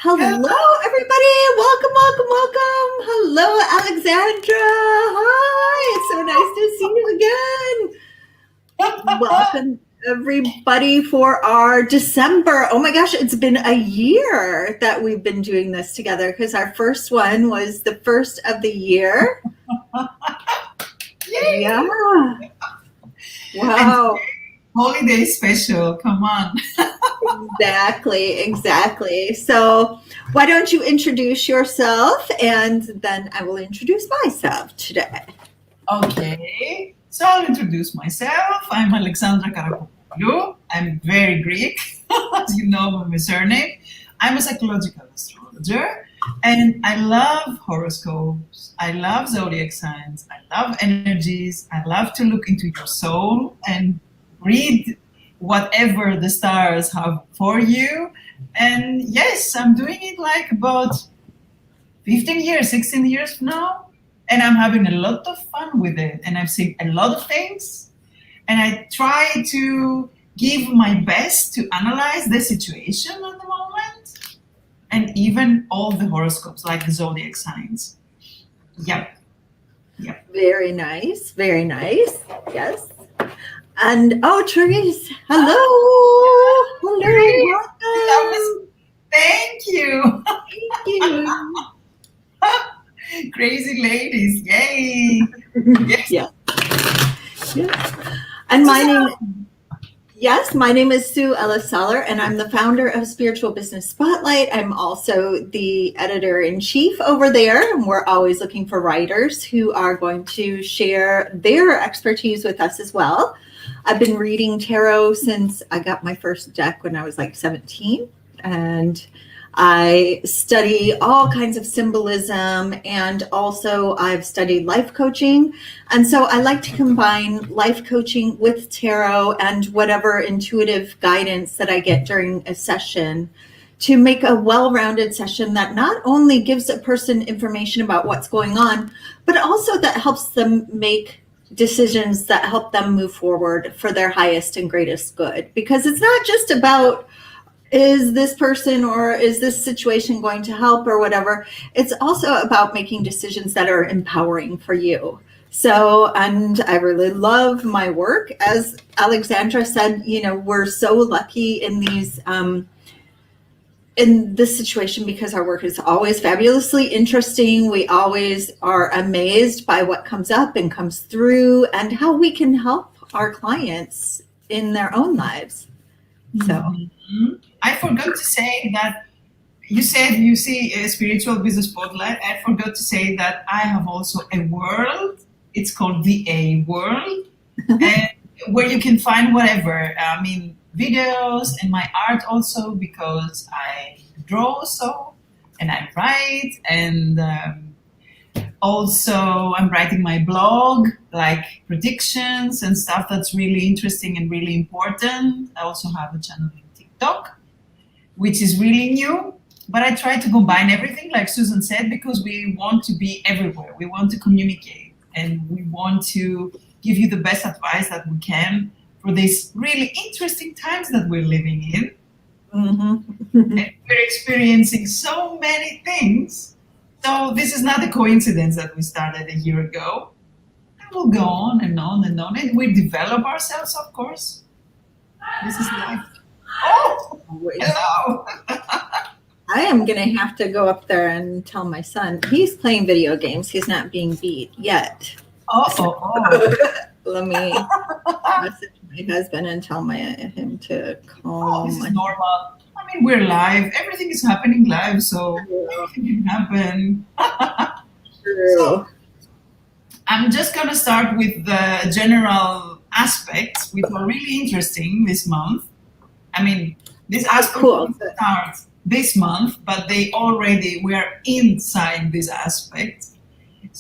Hello, everybody. Welcome. Hello, Alexandra. Hi. It's so nice to see you again. Welcome, everybody, for our December. Oh my gosh, it's been a year that we've been doing this together because our first one was the first of the year. Yay! Yeah. Wow. Holiday special. Come on. Exactly. So why don't you introduce yourself and then I will introduce myself today. Okay. So I'll introduce myself. I'm Alexandra Karakopoulou. I'm very Greek, as you know by my surname. I'm a psychological astrologer and I love horoscopes. I love zodiac signs. I love energies. I love to look into your soul and read whatever the stars have for you. And yes, I'm doing it like about 15 years, 16 years now. And I'm having a lot of fun with it. And I've seen a lot of things. And I try to give my best to analyze the situation at the moment. And even all the horoscopes, like the zodiac signs. Yep. Very nice. Yes. And Therese, hello. Welcome. Thank you. Thank you. Crazy ladies, yay! Yes. And my name is Sue Ellis-Saller, and I'm the founder of Spiritual Business Spotlight. I'm also the editor-in-chief over there, and we're always looking for writers who are going to share their expertise with us as well. I've been reading tarot since I got my first deck when I was like 17, and I study all kinds of symbolism, and also I've studied life coaching. And so I like to combine life coaching with tarot and whatever intuitive guidance that I get during a session to make a well-rounded session that not only gives a person information about what's going on, but also that helps them make decisions that help them move forward for their highest and greatest good. Because it's not just about, is this person or is this situation going to help or whatever? It's also about making decisions that are empowering for you. So, and I really love my work. As Alexandra said, we're so lucky in this situation because our work is always fabulously interesting. We always are amazed by what comes up and comes through and how we can help our clients in their own lives. So I forgot to say that you said you see a spiritual business spotlight. I forgot to say that I have also a world. It's called the A World, and where you can find whatever. I mean, videos and my art also, because I draw and I write, and also I'm writing my blog, like predictions and stuff that's really interesting and really important. I also have a channel on TikTok, which is really new, but I try to combine everything, like Susan said, because we want to be everywhere. We want to communicate, and we want to give you the best advice that we can for these really interesting times that we're living in. Mm-hmm. And we're experiencing so many things. So this is not a coincidence that we started a year ago. And we'll go on and on and on. And we develop ourselves, of course. This is life. Oh, hello. I am going to have to go up there and tell my son. He's playing video games. He's not being beat yet. Let me message my husband and tell him to call. This is normal. I mean, we're live. Everything is happening live, so anything can happen. True. So, I'm just going to start with the general aspects, which are really interesting this month. I mean, this aspect starts this month, but we are inside this aspect.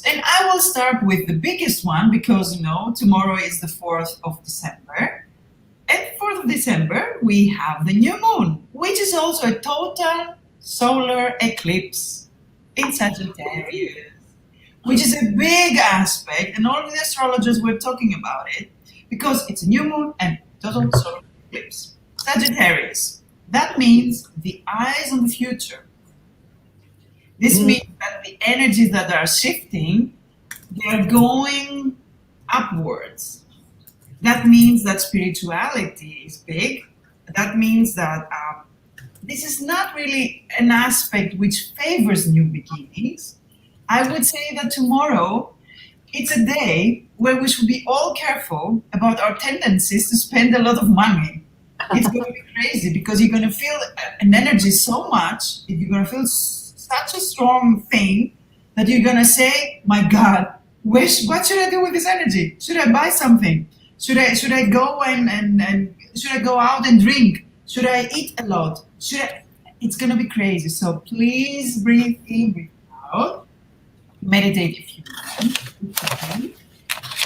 And I will start with the biggest one because, tomorrow is the 4th of December. And 4th of December, we have the new moon, which is also a total solar eclipse in Sagittarius, which is a big aspect. And all the astrologers were talking about it because it's a new moon and total solar eclipse. Sagittarius. That means the eyes on the future. This means that the energies that are shifting, they're going upwards. That means that spirituality is big. That means that this is not really an aspect which favors new beginnings. I would say that tomorrow, it's a day where we should be all careful about our tendencies to spend a lot of money. It's going to be crazy because you're going to feel an energy so much, you're going to feel such a strong thing that you're going to say, my God, what should I do with this energy? Should I buy something? Should I go and should I go out and drink? Should I eat a lot? It's going to be crazy. So please breathe in, breathe out. Meditate if you want.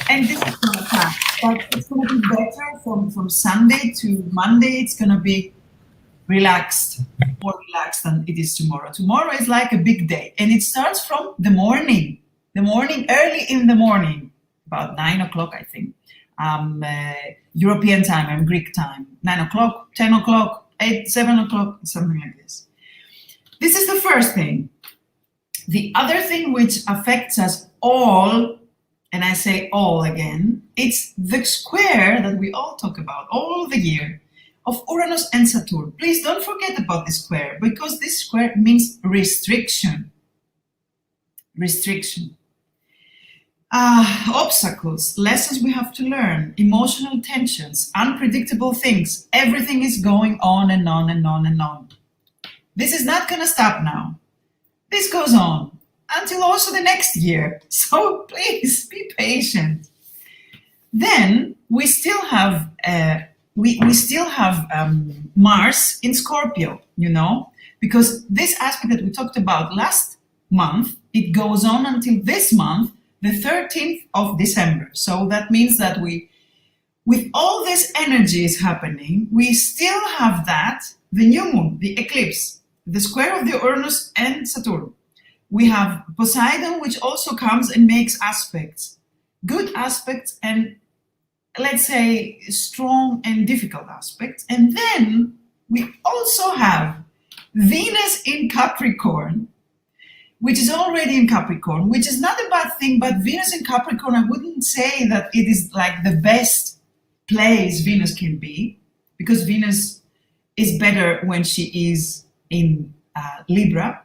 And this is going to pass. But it's going to be better from Sunday to Monday. It's going to be relaxed, more relaxed than it is tomorrow. Tomorrow is like a big day. And it starts from the morning, early in the morning, about 9 o'clock, I think. European time and Greek time, 9 o'clock, 10 o'clock, 7 o'clock, something like this. This is the first thing. The other thing which affects us all, and I say all again, it's the square that we all talk about all the year of Uranus and Saturn. Please don't forget about this square, because this square means restriction. Restriction. Obstacles, lessons we have to learn, emotional tensions, unpredictable things. Everything is going on and on and on and on. This is not going to stop now. This goes on until also the next year. So please be patient. Then we still have Mars in Scorpio, because this aspect that we talked about last month, it goes on until this month, the 13th of December. So that means that with all this energy is happening, we still have the new moon, the eclipse, the square of the Uranus and Saturn. We have Poseidon, which also comes and makes aspects, good aspects, and let's say strong and difficult aspects. And then we also have Venus in Capricorn, which is already in Capricorn, which is not a bad thing, but Venus in Capricorn, I wouldn't say that it is like the best place Venus can be, because Venus is better when she is in Libra.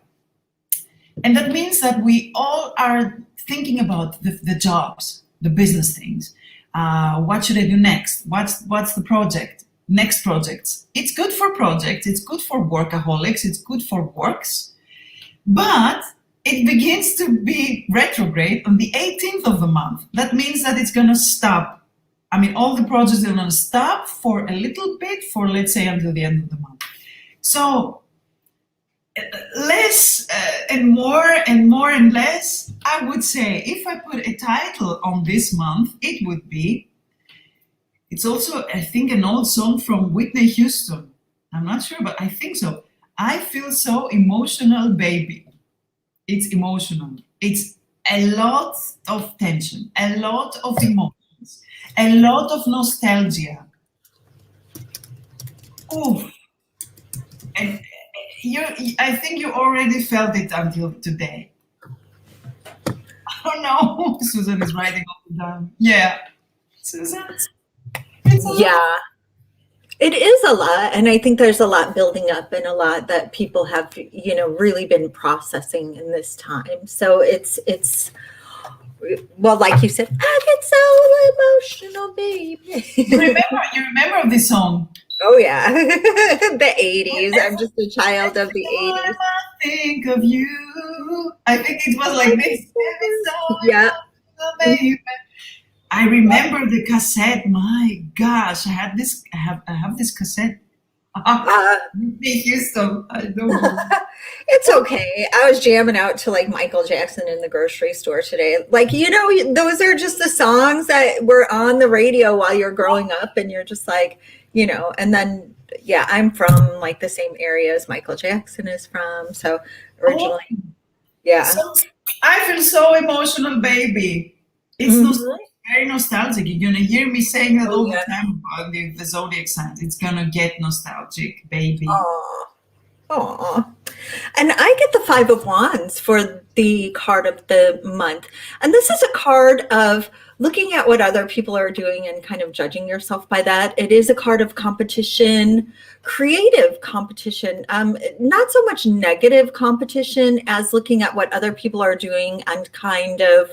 And that means that we all are thinking about the jobs, the business things. What should I do next? What's the project? Next projects. It's good for projects. It's good for workaholics. It's good for works. But it begins to be retrograde on the 18th of the month. That means that it's going to stop. I mean, all the projects are going to stop for a little bit, for let's say until the end of the month. So less and more and more and less, I would say, if I put a title on this month, it would be, it's also, I think, an old song from Whitney Houston. I'm not sure, but I think so. I feel so emotional, baby. It's emotional. It's a lot of tension, a lot of emotions, a lot of nostalgia. Oof. And I think you already felt it until today. Oh no, Susan is writing all the time. Yeah, Susan. Yeah, it is a lot. And I think there's a lot building up and a lot that people have, really been processing in this time. So it's, well, like you said, I get so emotional, baby. You remember this song? Oh yeah, the 80s. I'm just a child of the 80s. I think of you. I think it was like this. Yeah. I remember the cassette. My gosh, I have this cassette. Houston. I don't know. It's okay. I was jamming out to like Michael Jackson in the grocery store today. Like, those are just the songs that were on the radio while you're growing up, and you're just like, and then, yeah, I'm from like the same area as Michael Jackson is from. So originally, yeah. So, I feel so emotional, baby. It's very nostalgic. You're going to hear me saying that all the time about the zodiac signs. It's going to get nostalgic, baby. Aww. And I get the Five of Wands for the card of the month. And this is a card of looking at what other people are doing and kind of judging yourself by that. It is a card of competition, creative competition, not so much negative competition as looking at what other people are doing and kind of,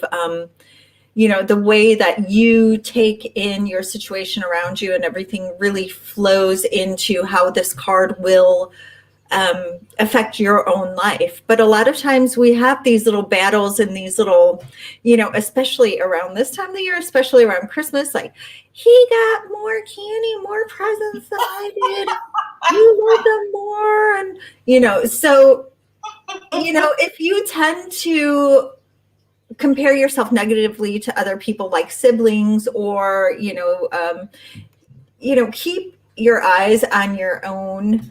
the way that you take in your situation around you and everything really flows into how this card will affect your own life. But a lot of times we have these little battles and these little, especially around this time of the year, especially around Christmas, like he got more candy, more presents than I did. You love them more. And, so, if you tend to compare yourself negatively to other people like siblings or, keep your eyes on your own,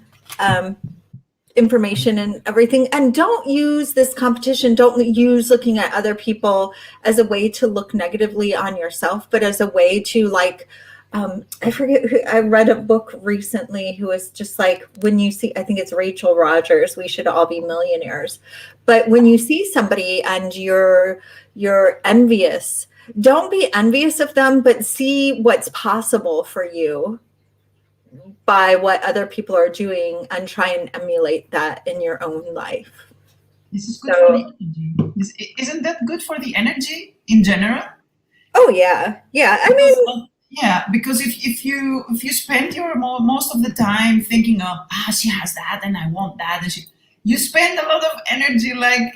information and everything, and don't use this competition, don't use looking at other people as a way to look negatively on yourself, but as a way to I forget who, I read a book recently who was just like, when you see, I think it's Rachel Rogers, We Should All Be Millionaires, but when you see somebody and you're envious, don't be envious of them, but see what's possible for you by what other people are doing and try and emulate that in your own life. This is good for the energy. Isn't that good for the energy in general? Oh yeah. Because if you spend your most of the time thinking of she has that and I want that, and you spend a lot of energy like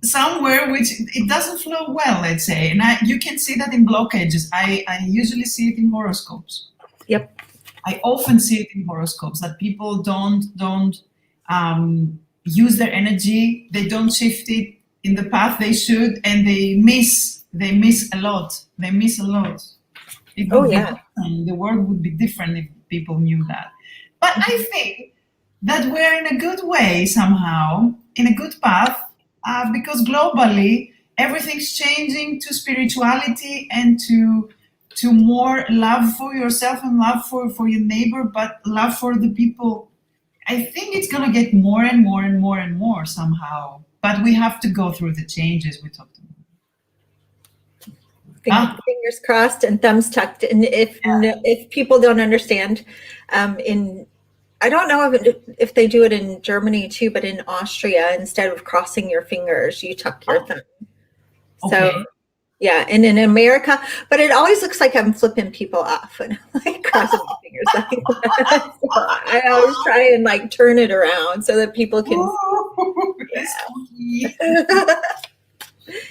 somewhere which it doesn't flow well, let's say, and you can see that in blockages. I usually see it in horoscopes. Yep. I often see it in horoscopes that people don't use their energy. They don't shift it in the path they should, and they miss a lot. They miss a lot. The world would be different if people knew that. But I think that we're in a good way somehow, in a good path, because globally everything's changing to spirituality and to more love for yourself and love for your neighbor, but love for the people. I think it's going to get more and more and more and more somehow. But we have to go through the changes we talked about. Fingers crossed and thumbs tucked. And if people don't understand, I don't know if they do it in Germany too, but in Austria, instead of crossing your fingers, you tuck your thumb. Okay. So yeah, and in America, but it always looks like I'm flipping people off and like crossing my fingers like that. So I always try and turn it around so that people can.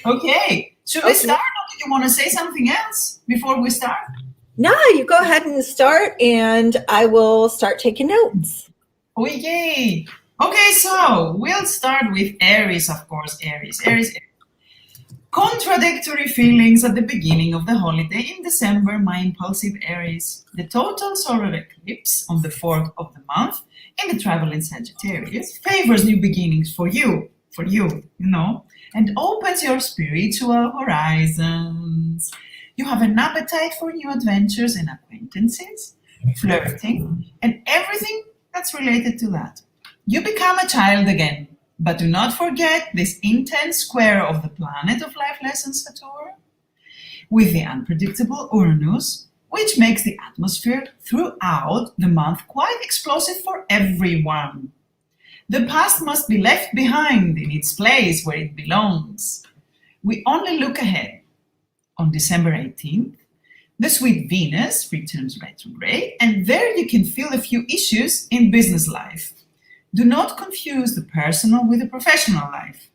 Okay, should we start, or do you want to say something else before we start? No, you go ahead and start, and I will start taking notes. Oh, yay! Okay, so we'll start with Aries, of course. Aries. Contradictory feelings at the beginning of the holiday in December, my impulsive Aries. The total solar eclipse on the 4th of the month in the traveling Sagittarius favors new beginnings for you, and opens your spiritual horizons. You have an appetite for new adventures and acquaintances, flirting, and everything that's related to that. You become a child again. But do not forget this intense square of the planet of life lessons, Saturn, with the unpredictable Uranus, which makes the atmosphere throughout the month quite explosive for everyone. The past must be left behind in its place where it belongs. We only look ahead. On December 18th, the sweet Venus returns retrograde, and there you can feel a few issues in business life. Do not confuse the personal with the professional life.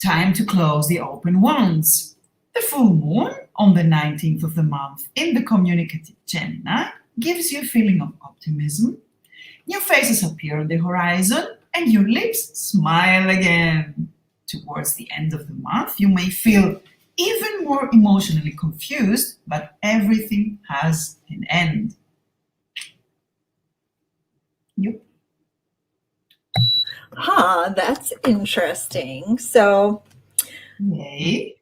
Time to close the open wounds. The full moon on the 19th of the month in the communicative Gemini gives you a feeling of optimism. New faces appear on the horizon and your lips smile again. Towards the end of the month, you may feel even more emotionally confused, but everything has an end. Yep. That's interesting. So, yay.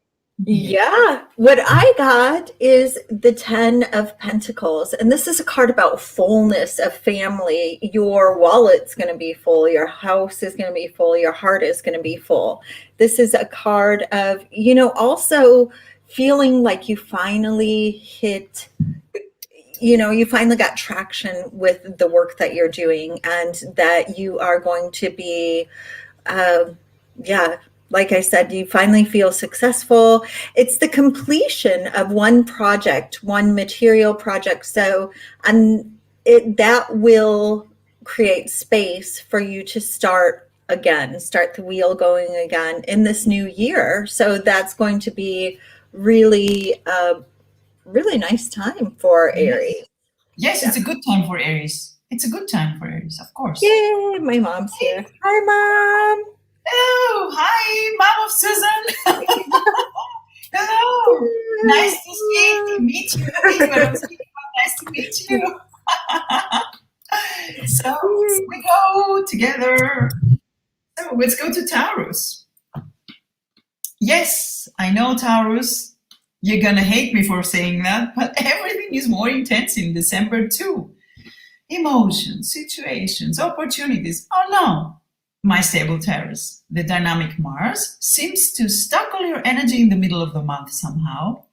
Yeah, what I got is the 10 of Pentacles, and this is a card about fullness of family. Your wallet's going to be full, your house is going to be full, your heart is going to be full. This is a card of, also feeling like you finally hit, you finally got traction with the work that you're doing, and that you are going to be, yeah, like I said, you finally feel successful. It's the completion of one project, one material project. So, and that will create space for you to start again, start the wheel going again in this new year. So that's going to be really, really nice time for Aries. Yes, Yeah. it's a good time for Aries. It's a good time for Aries, of course. Yay, my mom's here. Hi, Mom. Hello, hi, Mom of Susan. Hello, nice to meet you. Nice to meet you. So we go together. So let's go to Taurus. Yes, I know Taurus. You're gonna hate me for saying that, but everything is more intense in December too. Emotions, situations, opportunities. Oh no, my stable Taurus. The dynamic Mars seems to stuckle your energy in the middle of the month somehow.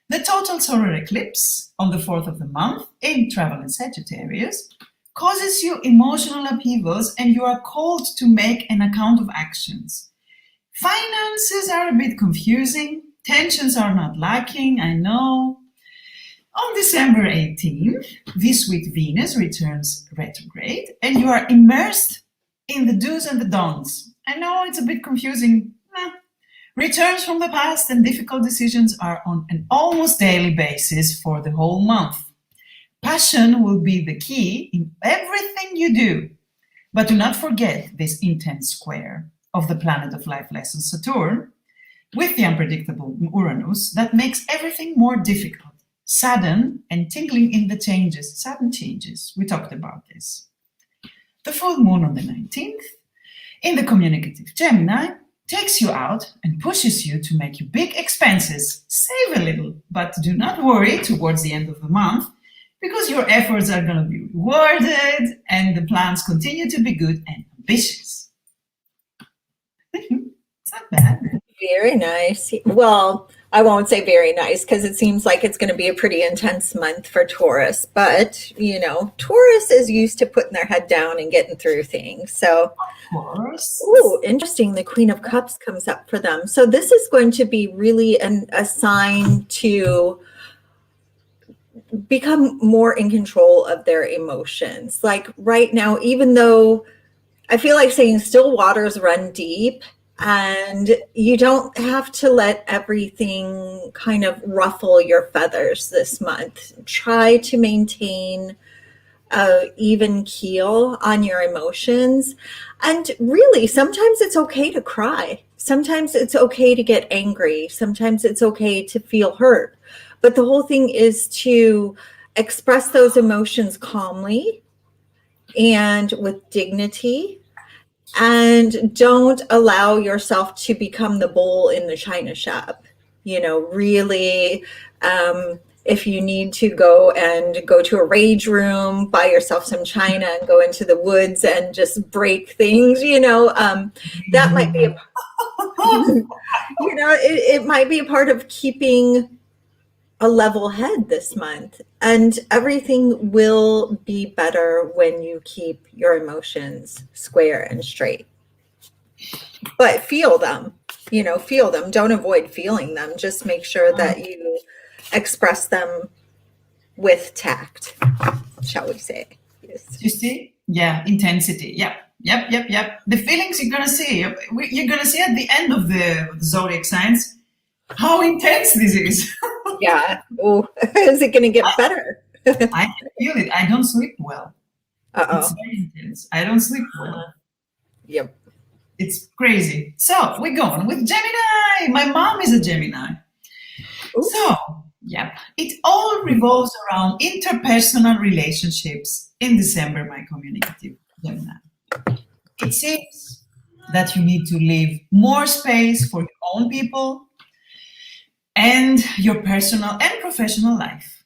The total solar eclipse on the 4th of the month in travel in Sagittarius causes you emotional upheavals, and you are called to make an account of actions. Finances are a bit confusing. Tensions are not lacking, I know. On December 18th, this week Venus returns retrograde, and you are immersed in the do's and the don'ts. I know it's a bit confusing. Returns from the past and difficult decisions are on an almost daily basis for the whole month. Passion will be the key in everything you do. But do not forget this intense square of the planet of life lesson Saturn with the unpredictable Uranus that makes everything more difficult, sudden and tingling in the changes, sudden changes. We talked about this. The full moon on the 19th in the communicative Gemini takes you out and pushes you to make your big expenses. Save a little, but do not worry towards the end of the month, because your efforts are going to be rewarded and the plans continue to be good and ambitious. It's not bad. Very nice. Well, I won't say very nice because it seems like it's going to be a pretty intense month for Taurus. But, Taurus is used to putting their head down and getting through things. So, Of course. ooh, interesting. The Queen of Cups comes up for them. So this is going to be really a sign to become more in control of their emotions. Like right now, even though I feel like saying still waters run deep, and you don't have to let everything kind of ruffle your feathers this month. Try to maintain an even keel on your emotions. And really, sometimes it's okay to cry. Sometimes it's okay to get angry. Sometimes it's okay to feel hurt. But the whole thing is to express those emotions calmly and with dignity. And don't allow yourself to become the bull in the china shop. Really, if you need to go to a rage room, buy yourself some china and go into the woods and just break things, that might be it might be a part of keeping a level head this month, and everything will be better when you keep your emotions square and straight. But feel them, don't avoid feeling them. Just make sure that you express them with tact, shall we say. Yes. You see? Yeah, intensity. Yep. The feelings you're gonna see. You're gonna see at the end of the zodiac signs how intense this is. Yeah. Oh, is it going to get better? I can feel it. I don't sleep well. Uh-oh. It's very intense. I don't sleep well. Yep. It's crazy. So we're going with Gemini. My mom is a Gemini. Ooh. So, yep. It all revolves around interpersonal relationships in December, my communicative Gemini. It seems that you need to leave more space for your own people. and your personal and professional life.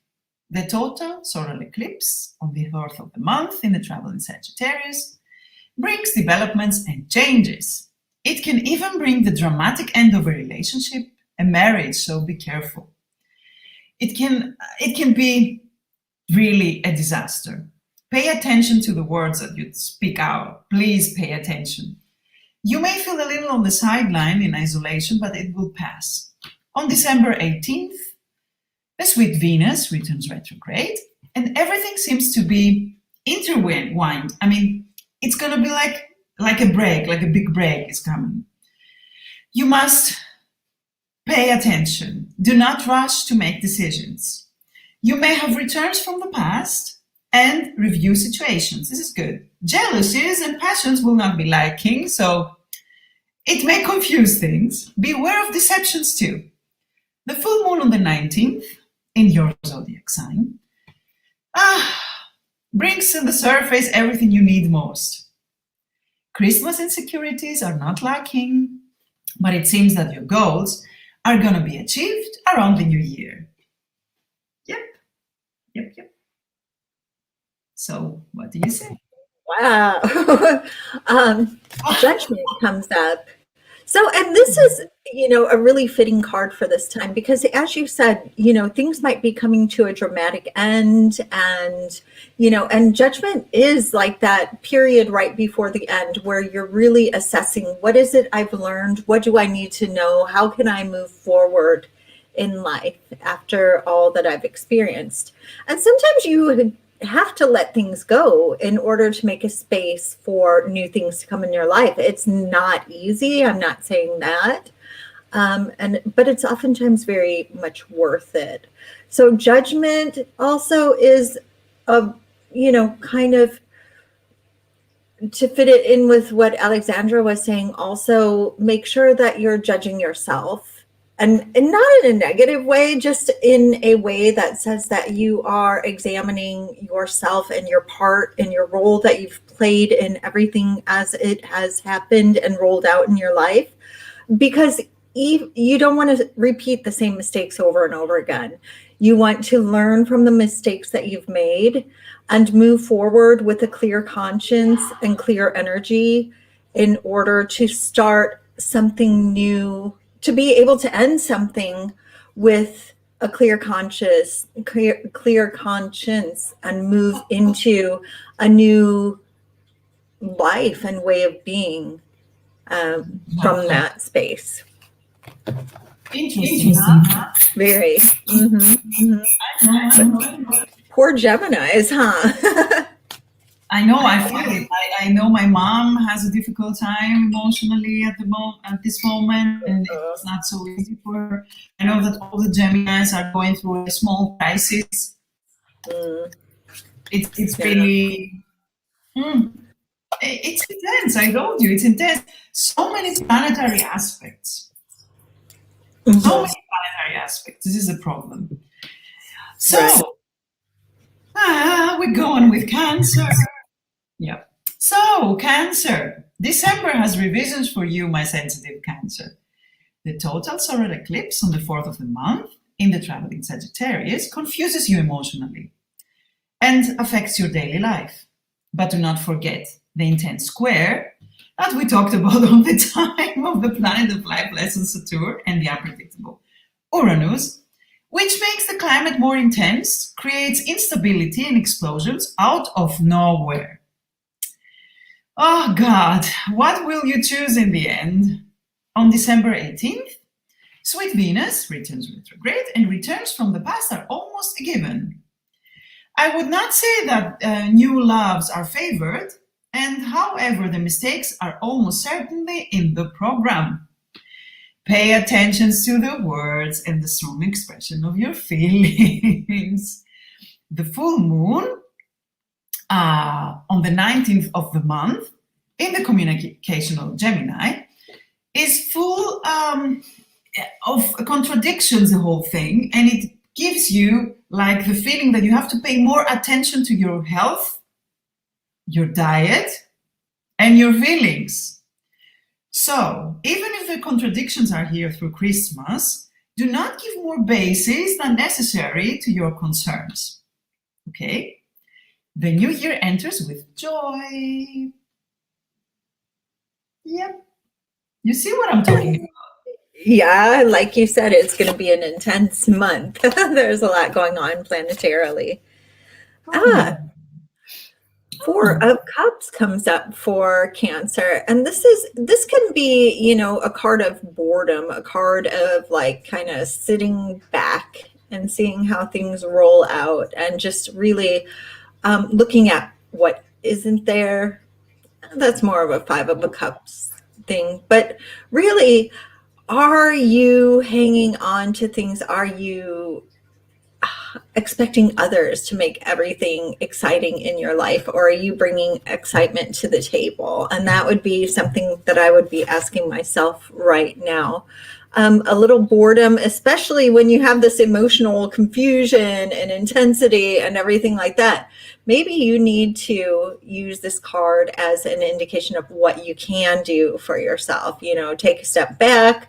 The total solar eclipse on the 4th of the month in the traveling Sagittarius brings developments and changes. It can even bring the dramatic end of a relationship, a marriage, so be careful. It can be really a disaster. Pay attention to the words that you speak out. Please pay attention. You may feel a little on the sideline in isolation, but it will pass. On December 18th, the sweet Venus returns retrograde, and everything seems to be intertwined. I mean, it's going to be like a break, like a big break is coming. You must pay attention. Do not rush to make decisions. You may have returns from the past and review situations. This is good. Jealousies and passions will not be lacking, so it may confuse things. Beware of deceptions too. The full moon on the 19th in your zodiac sign brings to the surface everything you need most. Christmas insecurities are not lacking, but it seems that your goals are going to be achieved around the new year. Yep. So, what do you say? Wow. Judgment comes up. So, and this is, a really fitting card for this time because as you said, things might be coming to a dramatic end and, and judgment is like that period right before the end where you're really assessing what is it I've learned? What do I need to know? How can I move forward in life after all that I've experienced? And sometimes you have to let things go in order to make a space for new things to come in your life. It's not easy. I'm not saying that. But it's oftentimes very much worth it. So judgment also is kind of to fit it in with what Alexandra was saying, also make sure that you're judging yourself. And not in a negative way, just in a way that says that you are examining yourself and your part and your role that you've played in everything as it has happened and rolled out in your life. Because you don't want to repeat the same mistakes over and over again. You want to learn from the mistakes that you've made and move forward with a clear conscience and clear energy in order to start something new, to be able to end something with a clear conscience and move into a new life and way of being from that space. Interesting. Huh? Very. Poor Geminis, huh? I know, I feel it. I know my mom has a difficult time emotionally at this moment, and it's not so easy for her. I know that all the Geminis are going through a small crisis. It's really, it's intense. I told you, it's intense. So many planetary aspects. So many planetary aspects. This is a problem. So, we're going with Cancer. Yeah. So, Cancer. December has revisions for you, my sensitive Cancer. The total solar eclipse on the 4th of the month in the traveling Sagittarius confuses you emotionally and affects your daily life. But do not forget the intense square that we talked about all the time of the planet of life lesson Saturn and the unpredictable Uranus, which makes the climate more intense, creates instability and explosions out of nowhere. Oh God, what will you choose in the end? On December 18th, sweet Venus returns retrograde and returns from the past are almost a given. I would not say that new loves are favored, and however, the mistakes are almost certainly in the program. Pay attention to the words and the strong expression of your feelings. The full moon on the 19th of the month in the communicational Gemini is full of contradictions, the whole thing, and it gives you like the feeling that you have to pay more attention to your health, your diet, and your feelings. So even if the contradictions are here through Christmas, Do not give more basis than necessary to your concerns. Okay? The new year enters with joy. Yep. You see what I'm talking about? Yeah, like you said, it's going to be an intense month. There's a lot going on planetarily. Ah, Four of Cups comes up for Cancer, and this can be, a card of boredom, a card of like kind of sitting back and seeing how things roll out, and just really looking at what isn't there. That's more of a Five of Cups thing, but really, are you hanging on to things? Are you expecting others to make everything exciting in your life, or are you bringing excitement to the table? And that would be something that I would be asking myself right now. A little boredom, especially when you have this emotional confusion and intensity and everything like that. Maybe you need to use this card as an indication of what you can do for yourself. Take a step back,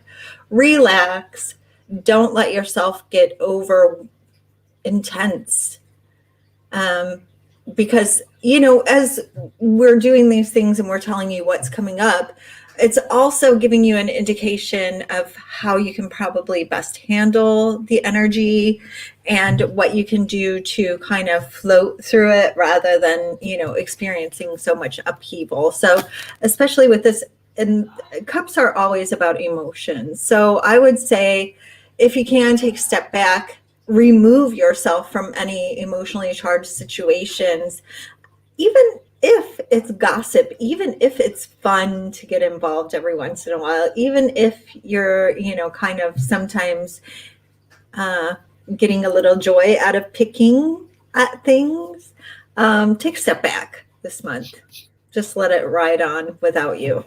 relax, don't let yourself get over intense, because as we're doing these things and we're telling you what's coming up, it's also giving you an indication of how you can probably best handle the energy and what you can do to kind of float through it rather than experiencing so much upheaval. So especially with this, and cups are always about emotions, so I would say if you can take a step back, remove yourself from any emotionally charged situations, even if it's gossip, even if it's fun to get involved every once in a while, even if you're, kind of sometimes getting a little joy out of picking at things, take a step back this month. Just let it ride on without you.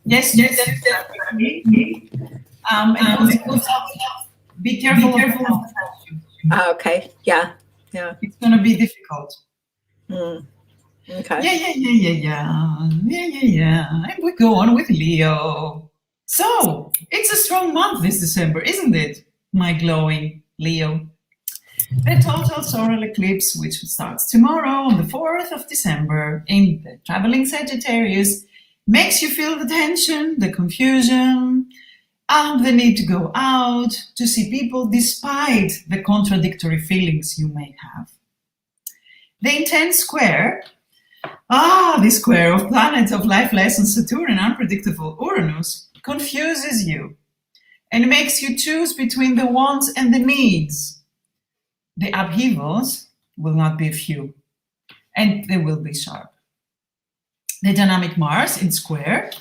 Yes, definitely. And also, be careful. Okay. Yeah. It's going to be difficult. Okay. Yeah. And we go on with Leo. So, it's a strong month this December, isn't it, my glowing Leo? The total solar eclipse, which starts tomorrow on the 4th of December in the traveling Sagittarius, makes you feel the tension, the confusion, and the need to go out to see people despite the contradictory feelings you may have. The intense square, the square of planet of life lessons Saturn and unpredictable Uranus, confuses you and makes you choose between the wants and the needs. The upheavals will not be few, and they will be sharp. The dynamic Mars in square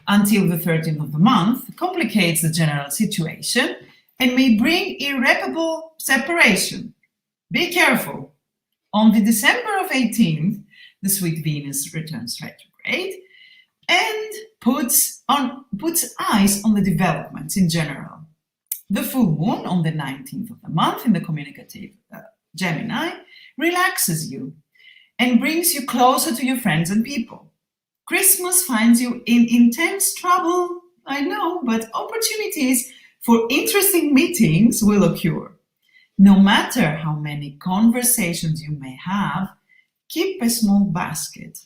until the 13th of the month complicates the general situation and may bring irreparable separation. Be careful. On the December of 18th, the sweet Venus returns retrograde and puts eyes on the developments in general. The full moon on the 19th of the month in the communicative Gemini relaxes you and brings you closer to your friends and people. Christmas finds you in intense trouble, I know, but opportunities for interesting meetings will occur. No matter how many conversations you may have, keep a small basket.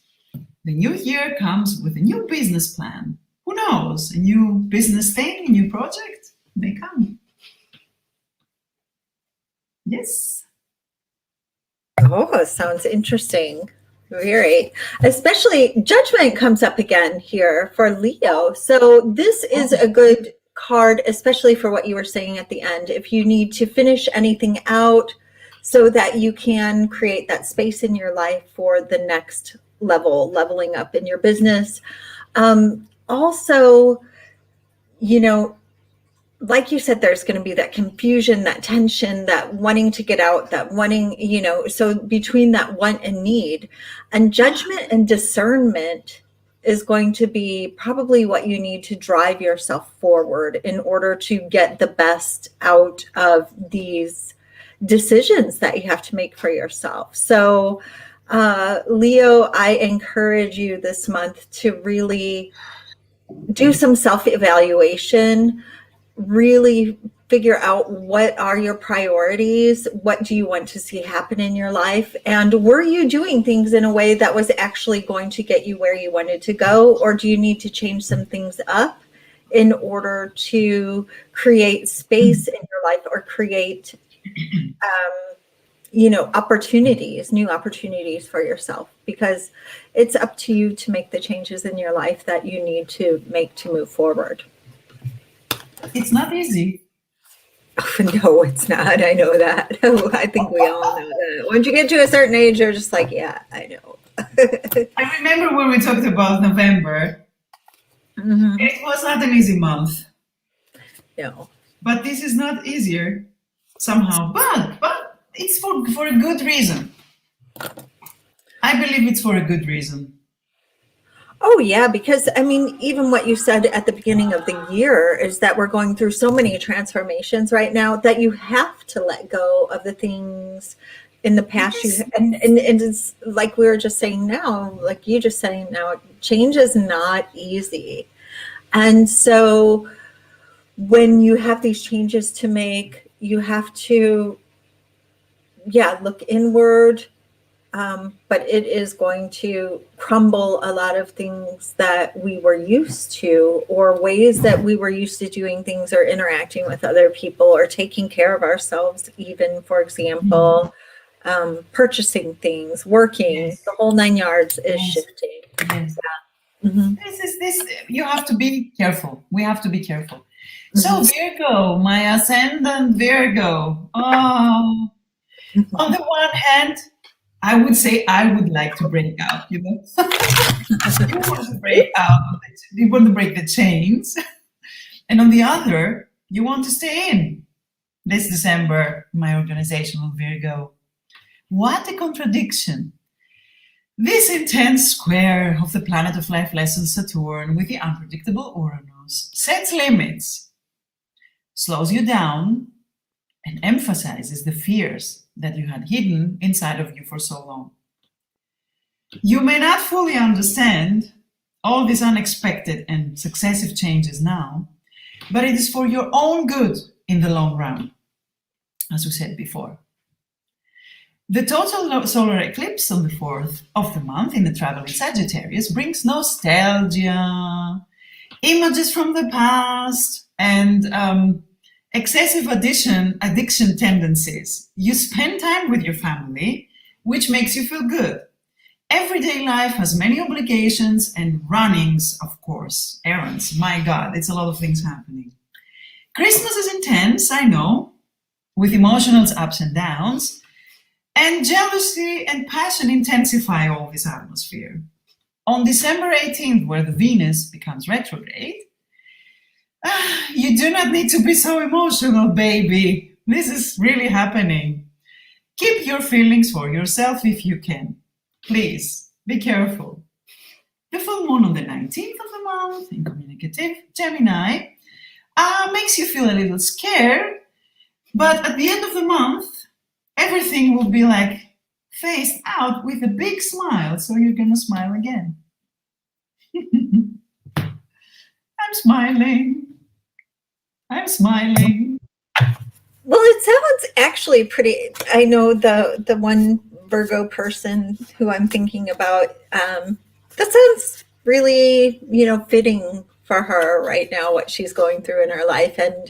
The new year comes with a new business plan. Who knows, a new business thing, a new project may come. Yes. Oh, sounds interesting. Very. Especially Judgment comes up again here for Leo. So this is a good card, especially for what you were saying at the end. If you need to finish anything out so that you can create that space in your life for the next level, leveling up in your business. Also, like you said, there's going to be that confusion, that tension, that wanting to get out, that wanting, so between that want and need, and judgment and discernment is going to be probably what you need to drive yourself forward in order to get the best out of these decisions that you have to make for yourself. So, Leo, I encourage you this month to really do some self-evaluation. really figure out what are your priorities, what do you want to see happen in your life, and were you doing things in a way that was actually going to get you where you wanted to go, or do you need to change some things up in order to create space in your life or create opportunities, new opportunities for yourself, because it's up to you to make the changes in your life that you need to make to move forward. It's not easy. No, it's not. I know that. I think we all know that. Once you get to a certain age, you're just like, yeah, I know. I remember when we talked about November. Mm-hmm. It was not an easy month. No. But this is not easier somehow. But it's for a good reason. I believe it's for a good reason. Oh, yeah, because I mean, even what you said at the beginning of the year is that we're going through so many transformations right now that you have to let go of the things in the past. Yes. And it's like we were just saying now, like you just saying now, change is not easy. And so when you have these changes to make, you have to, look inward. But it is going to crumble a lot of things that we were used to, or ways that we were used to doing things, or interacting with other people, or taking care of ourselves, even, for example, purchasing things, working, the whole 9 yards is shifting. Yes. Yeah. Mm-hmm. This you have to be careful. We have to be careful. Mm-hmm. So Virgo, my ascendant Virgo. Oh, on the one hand, I would say I would like to break out, you want to break out, you want to break the chains. And on the other, you want to stay in. This December, my organizational Virgo. What a contradiction. This intense square of the planet of life lesson Saturn with the unpredictable Uranus sets limits, slows you down, and emphasizes the fears that you had hidden inside of you for so long. You may not fully understand all these unexpected and successive changes now, but it is for your own good in the long run, as we said before. The total solar eclipse on the 4th of the month in the traveling Sagittarius brings nostalgia, images from the past, and excessive addiction tendencies. You spend time with your family, which makes you feel good. Everyday life has many obligations and runnings, of course, errands. My God, it's a lot of things happening. Christmas is intense, I know, with emotional ups and downs, and jealousy and passion intensify all this atmosphere. On December 18th, where the Venus becomes retrograde, you do not need to be so emotional, baby. This is really happening. Keep your feelings for yourself if you can. Please, be careful. The full moon on the 19th of the month in communicative Gemini makes you feel a little scared, but at the end of the month, everything will be like phased out with a big smile, so you're gonna smile again. I'm smiling. I'm smiling. Well, it sounds actually pretty. I know the one Virgo person who I'm thinking about. That sounds really, fitting for her right now, what she's going through in her life and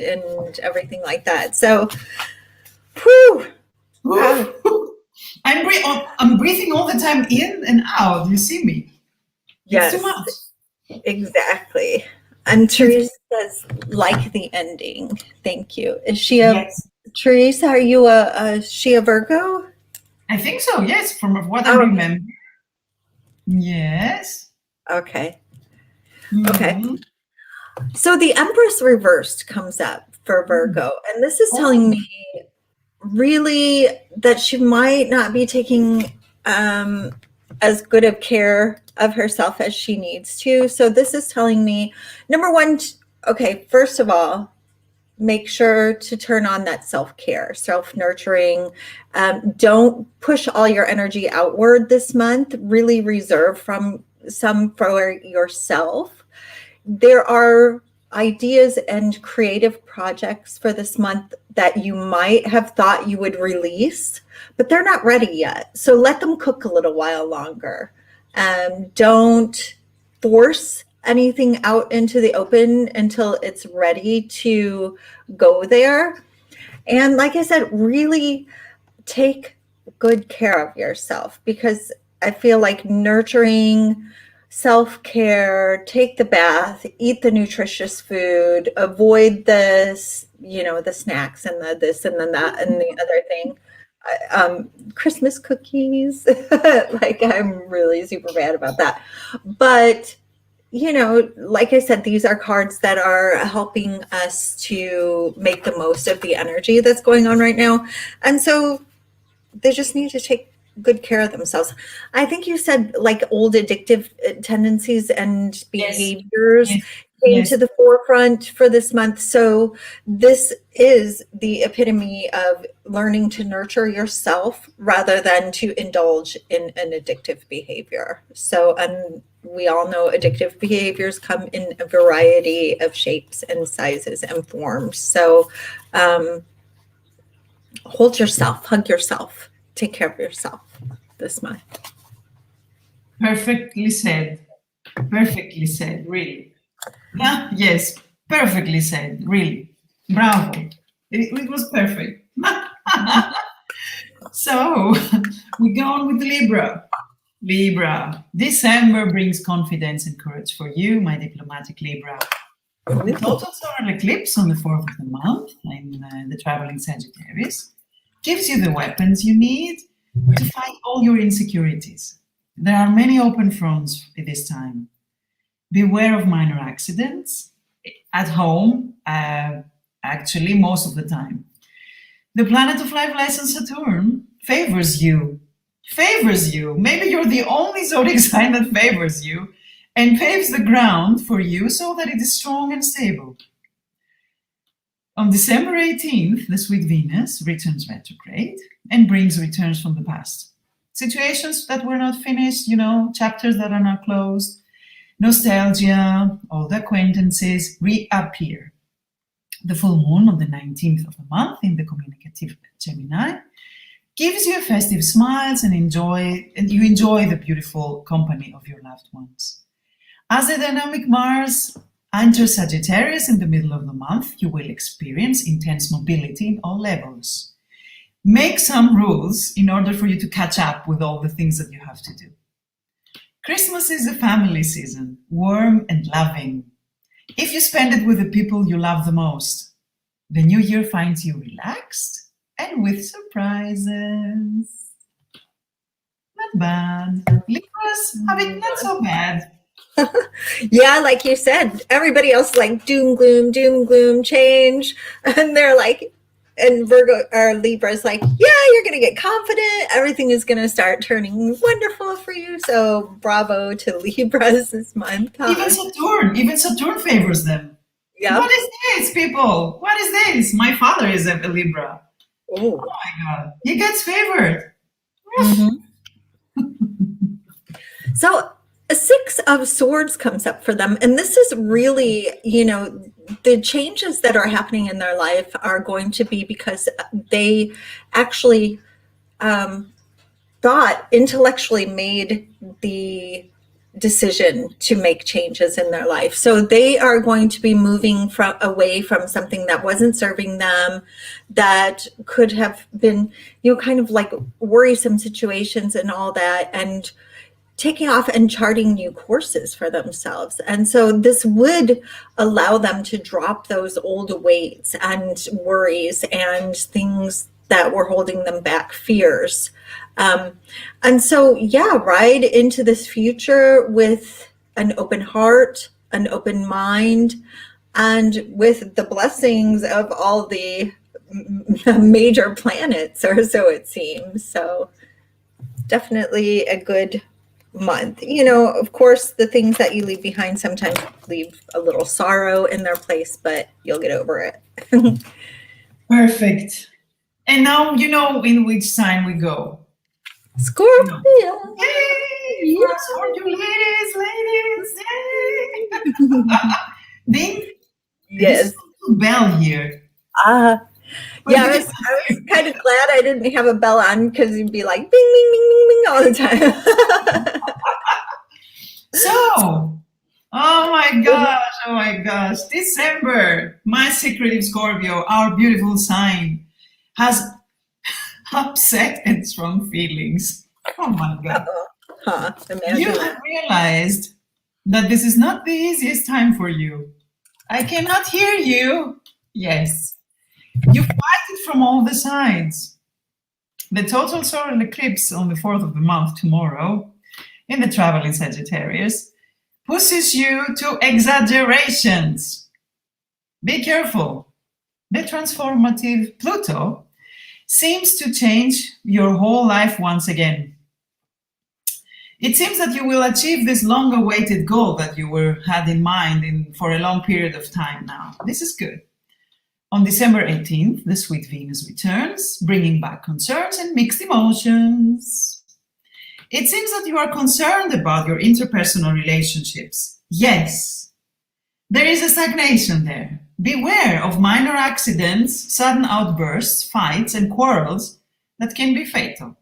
everything like that. So, whew. I'm breathing all the time in and out. You see me? Yes, it's too much. Exactly. And Teresa says, like the ending. Thank you. Is she yes. Teresa, are you she a Virgo? I think so, yes, from what I remember. Yes. Okay. Okay. So the Empress reversed comes up for Virgo. And this is telling me really that she might not be taking as good of care of herself as she needs to. So this is telling me, number one, first of all, make sure to turn on that self-care, self-nurturing. Don't push all your energy outward this month. Really reserve some for yourself. There are ideas and creative projects for this month that you might have thought you would release, but they're not ready yet. So let them cook a little while longer. Don't force anything out into the open until it's ready to go there. And like I said, really take good care of yourself, because I feel like nurturing, self-care, take the bath, eat the nutritious food, avoid the snacks and the this and then that and the other thing. Christmas cookies, like I'm really super bad about that. But like I said, these are cards that are helping us to make the most of the energy that's going on right now. And so they just need to take good care of themselves. I think you said like old addictive tendencies and behaviors came to the forefront for this month. So this is the epitome of learning to nurture yourself rather than to indulge in an addictive behavior. So, and we all know addictive behaviors come in a variety of shapes and sizes and forms. So hold yourself, hug yourself, take care of yourself this month. Perfectly said. Perfectly said, really. Yeah, yes, perfectly said, really. Bravo. It was perfect. So we go on with Libra. Libra, December brings confidence and courage for you, my diplomatic Libra. The total solar eclipse on the 4th of the month in the traveling Sagittarius gives you the weapons you need to fight all your insecurities. There are many open fronts at this time. Beware of minor accidents at home, actually, most of the time. The planet of life lesson Saturn favors you. Maybe you're the only zodiac sign that favors you and paves the ground for you so that it is strong and stable. On December 18th, the sweet Venus returns retrograde and brings returns from the past. Situations that were not finished, chapters that are not closed, nostalgia, old acquaintances reappear. The full moon on the 19th of the month in the communicative Gemini gives you festive smiles and you enjoy the beautiful company of your loved ones. As the dynamic Mars enters Sagittarius in the middle of the month, you will experience intense mobility in all levels. Make some rules in order for you to catch up with all the things that you have to do. Christmas is a family season, warm and loving. If you spend it with the people you love the most, the new year finds you relaxed and with surprises. Not bad. Libras have it not so bad. Yeah, like you said, everybody else like doom, gloom, change. And they're like, and Virgo or Libra is like, yeah, you're going to get confident. Everything is going to start turning wonderful for you. So bravo to Libras this month. Huh? Even Saturn favors them. Yep. What is this, people? What is this? My father is a Libra. Oh my God. He gets favored. Mm-hmm. So a 6 of Swords comes up for them. And this is really, the changes that are happening in their life are going to be because they actually intellectually made the decision to make changes in their life. So they are going to be moving away from something that wasn't serving them, that could have been, kind of like worrisome situations and all that, and taking off and charting new courses for themselves. And so this would allow them to drop those old weights and worries and things that were holding them back, fears. And so, ride into this future with an open heart, an open mind, and with the blessings of all the major planets, or so it seems. So definitely a good month. Of course, the things that you leave behind sometimes leave a little sorrow in their place, but you'll get over it. Perfect. And now you know in which sign we go. Scorpio. Yay! For Scorpio ladies. Yay! Ding. Yes. Bell here. Yeah, I was kind of glad I didn't have a bell on because you'd be like bing, bing, bing, bing, bing all the time. So, oh my gosh, December, my secretive Scorpio, our beautiful sign, has upset and strong feelings. Oh my God. Imagine. You have realized that this is not the easiest time for you. I cannot hear you. Yes. You fight it from all the sides. The total solar eclipse on the 4th of the month tomorrow in the traveling Sagittarius pushes you to exaggerations. Be careful. The transformative Pluto seems to change your whole life once again. It seems that you will achieve this long-awaited goal that you had in mind for a long period of time now. This is good. On December 18th, the sweet Venus returns, bringing back concerns and mixed emotions. It seems that you are concerned about your interpersonal relationships. Yes, there is a stagnation there. Beware of minor accidents, sudden outbursts, fights, and quarrels that can be fatal.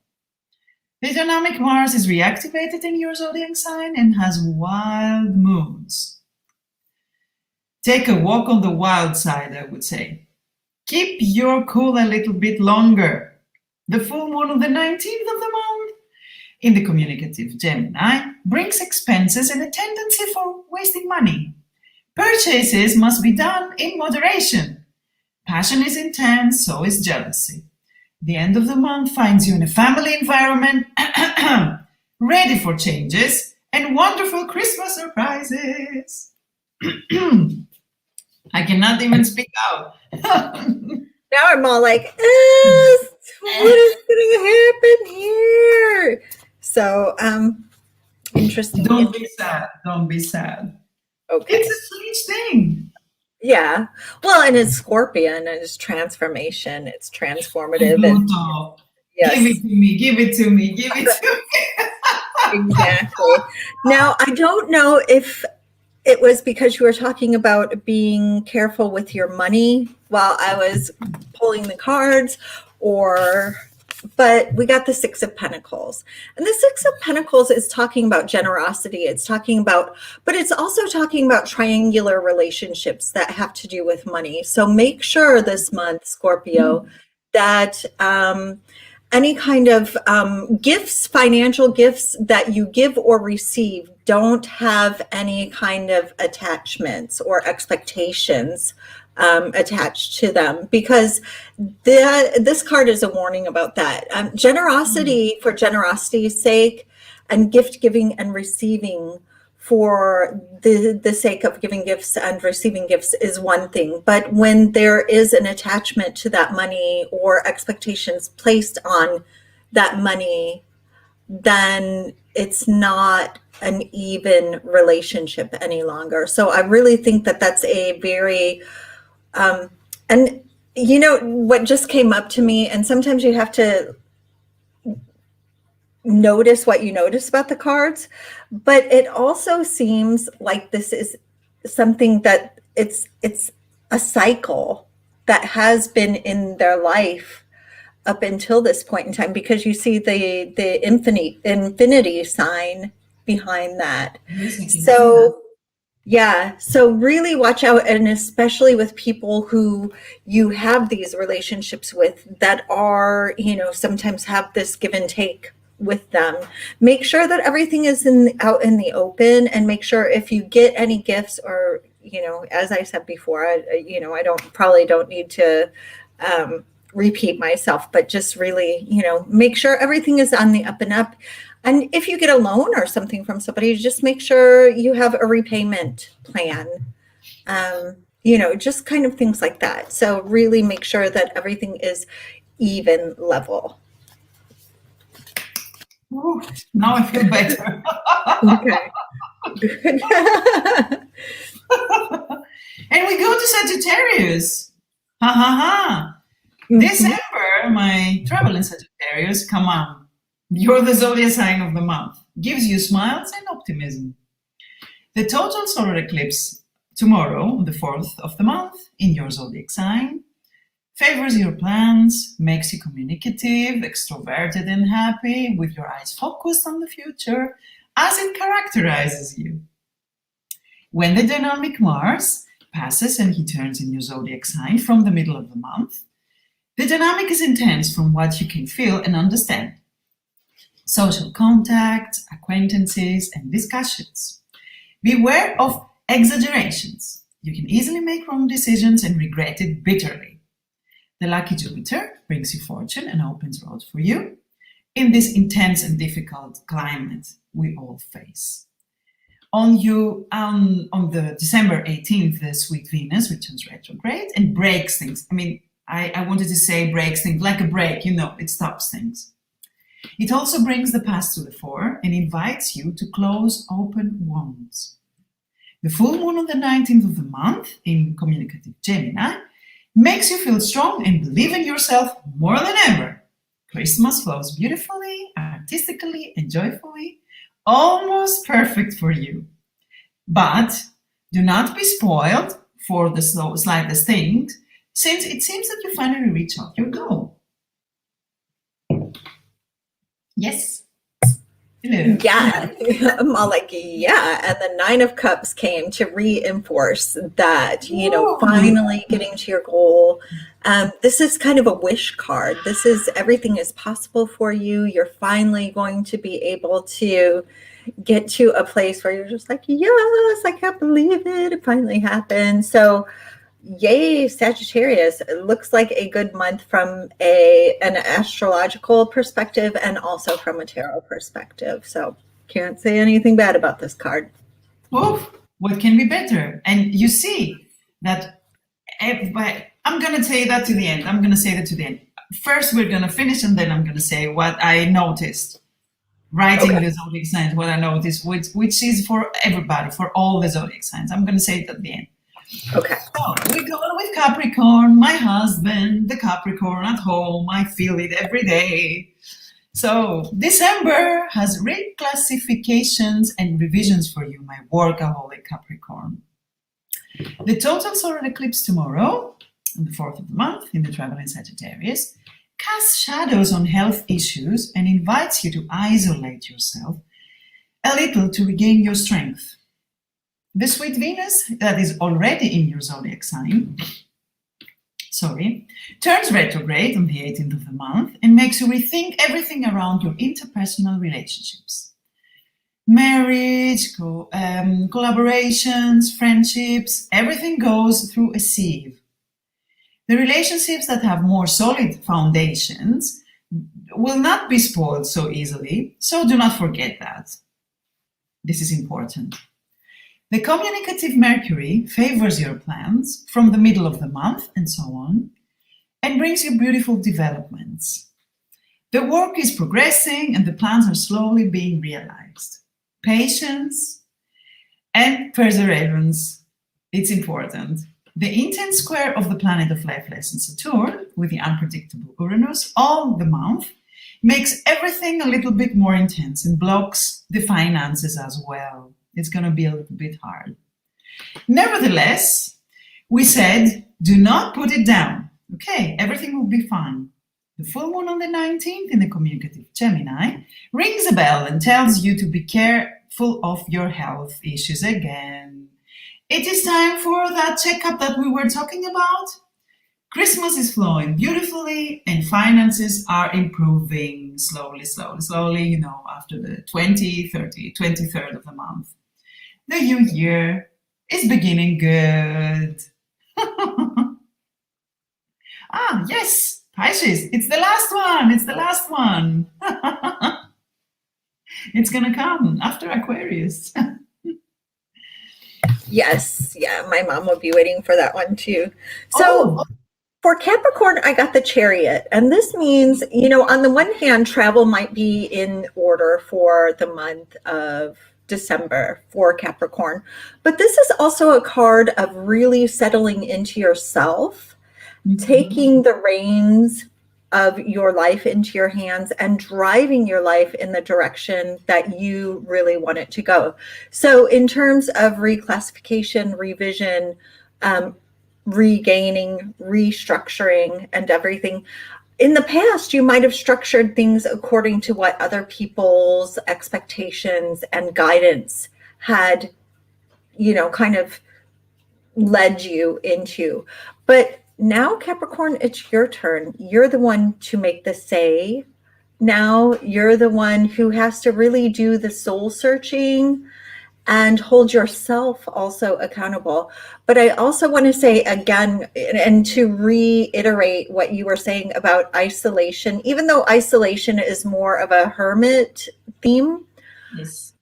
The dynamic Mars is reactivated in your zodiac sign and has wild moods. Take a walk on the wild side, I would say. Keep your cool a little bit longer. The full moon on the 19th of the month in the communicative Gemini brings expenses and a tendency for wasting money. Purchases must be done in moderation. Passion is intense, so is jealousy. The end of the month finds you in a family environment, ready for changes and wonderful Christmas surprises. I cannot even speak out. Now I'm all like, what is going to happen here? So, interesting. Don't be sad. Don't be sad. Okay. It's a strange thing. Yeah. Well, and it's Scorpion and it's transformation. It's transformative. Pluto. Yes. Give it to me. Give it to me. Give it to me. Exactly. Now, I don't know if it was because you were talking about being careful with your money while I was pulling the cards, but we got the Six of Pentacles. And the Six of Pentacles is talking about generosity. It's talking about, but it's also talking about triangular relationships that have to do with money. So make sure this month, Scorpio, that any kind of gifts, financial gifts that you give or receive don't have any kind of attachments or expectations attached to them, because this card is a warning about that. Generosity for generosity's sake, and gift giving and receiving for the sake of giving gifts and receiving gifts is one thing. But when there is an attachment to that money or expectations placed on that money, then it's not an even relationship any longer. So I really think that that's a very, and you know, what just came up to me, and sometimes you have to notice what you notice about the cards, but it also seems like this is something that it's a cycle that has been in their life up until this point in time, because you see the infinity sign behind that. So yeah, so really watch out, and especially with people who you have these relationships with that are, you know, sometimes have this give and take with them. Make sure that everything is out in the open, and make sure if you get any gifts, or, you know, as I said before, I probably don't need to repeat myself, but just really, you know, make sure everything is on the up and up. And if you get a loan or something from somebody, just make sure you have a repayment plan, you know, just kind of things like that. So really make sure that everything is even level. Ooh, now I feel better. Okay. Good. And we go to Sagittarius. Ha ha ha. Mm-hmm. December, my travel in Sagittarius, come on. You're the zodiac sign of the month. Gives you smiles and optimism. The total solar eclipse tomorrow, on the 4th of the month, in your zodiac sign, favors your plans, makes you communicative, extroverted, and happy, with your eyes focused on the future, as it characterizes you. When the dynamic Mars passes and he turns in your zodiac sign from the middle of the month, the dynamic is intense from what you can feel and understand. Social contacts, acquaintances, and discussions. Beware of exaggerations. You can easily make wrong decisions and regret it bitterly. The lucky Jupiter brings you fortune and opens roads for you in this intense and difficult climate we all face. On the December 18th, the sweet Venus returns retrograde and breaks things. I wanted to say breaks things like a break, it stops things. It also brings the past to the fore and invites you to close open wounds. The full moon on the 19th of the month in communicative Gemini makes you feel strong and believe in yourself more than ever. Christmas flows beautifully, artistically, and joyfully, almost perfect for you. But do not be spoiled for the slightest thing, since it seems that you finally reach out your goal. Yes. Hello. Yeah, I'm all like, yeah. And the Nine of Cups came to reinforce that, Whoa. finally getting to your goal. This is kind of a wish card. This is everything is possible for you. You're finally going to be able to get to a place where you're just like, yes, I can't believe it. It finally happened. So yay, Sagittarius. It looks like a good month from an astrological perspective and also from a tarot perspective. So can't say anything bad about this card. Oh, what can be better? And you see that, but I'm going to say that to the end. First, we're going to finish, and then I'm going to say what I noticed. Writing the zodiac signs, what I noticed, which is for everybody, for all the zodiac signs. I'm going to say it at the end. Okay. So we go on with Capricorn, my husband, the Capricorn at home. I feel it every day. So December has reclassifications and revisions for you, my workaholic Capricorn. The total solar eclipse tomorrow, on the 4th of the month, in the traveling Sagittarius, casts shadows on health issues and invites you to isolate yourself a little to regain your strength. The sweet Venus, that is already in your zodiac sign, turns retrograde on the 18th of the month and makes you rethink everything around your interpersonal relationships. Marriage, collaborations, friendships, everything goes through a sieve. The relationships that have more solid foundations will not be spoiled so easily, so do not forget that. This is important. The communicative Mercury favors your plans from the middle of the month and so on, and brings you beautiful developments. The work is progressing and the plans are slowly being realized. Patience and perseverance, it's important. The intense square of the planet of life lesson Saturn with the unpredictable Uranus all the month makes everything a little bit more intense and blocks the finances as well. It's going to be a little bit hard. Nevertheless, we said, do not put it down. Okay, everything will be fine. The full moon on the 19th in the communicative Gemini rings a bell and tells you to be careful of your health issues again. It is time for that checkup that we were talking about. Christmas is flowing beautifully and finances are improving slowly, after the 23rd of the month. The new year is beginning good. Yes, Pisces, it's the last one. It's gonna come after Aquarius. Yes, yeah, my mom will be waiting for that one too. So for Capricorn, I got the Chariot, and this means, on the one hand, travel might be in order for the month of December for Capricorn, but this is also a card of really settling into yourself, taking the reins of your life into your hands and driving your life in the direction that you really want it to go. So in terms of reclassification, revision, regaining, restructuring, and everything, in the past, you might have structured things according to what other people's expectations and guidance had, kind of led you into. But now, Capricorn, it's your turn. You're the one to make the say. Now you're the one who has to really do the soul searching and hold yourself also accountable. But I also want to say again, and to reiterate what you were saying about isolation, even though isolation is more of a hermit theme, Yes.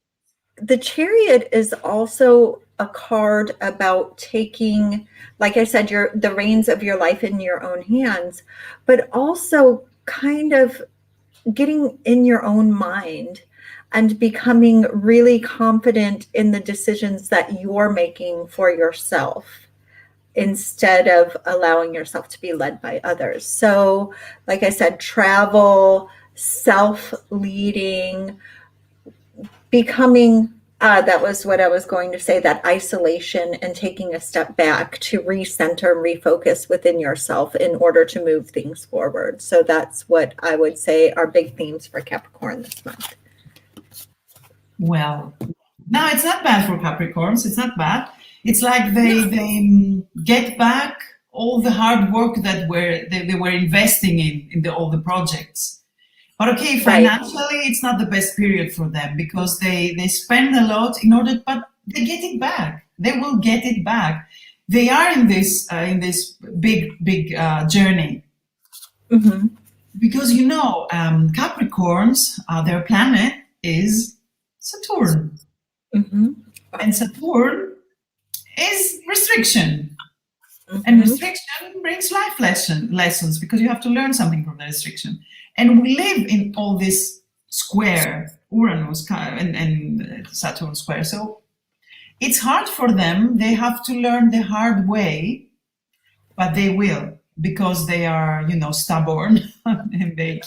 the Chariot is also a card about taking, like I said, the reins of your life in your own hands, but also kind of getting in your own mind and becoming really confident in the decisions that you're making for yourself instead of allowing yourself to be led by others. So, like I said, travel, self-leading, becoming, that was what I was going to say, that isolation and taking a step back to recenter and refocus within yourself in order to move things forward. So that's what I would say are big themes for Capricorn this month. Well, no, it's not bad for Capricorns. It's not bad. It's like they get back all the hard work that they were investing in all the projects. But okay, financially, it's not the best period for them because they spend a lot in order, but they get it back. They will get it back. They are in this big journey. Mm-hmm. Because Capricorns, their planet is Saturn. Mm-hmm. And Saturn is restriction. Mm-hmm. And restriction brings life lessons because you have to learn something from the restriction. And we live in all this square, Uranus and Saturn square. So it's hard for them. They have to learn the hard way, but they will because they are, stubborn and they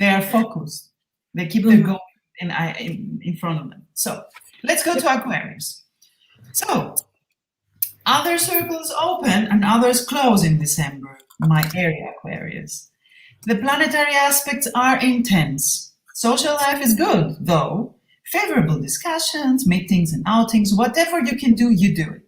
are focused. They keep their goal in front of them. So let's go to Aquarius. So other circles open and others close in December, my area Aquarius. The planetary aspects are intense. Social life is good, though. Favorable discussions, meetings and outings, whatever you can do, you do it.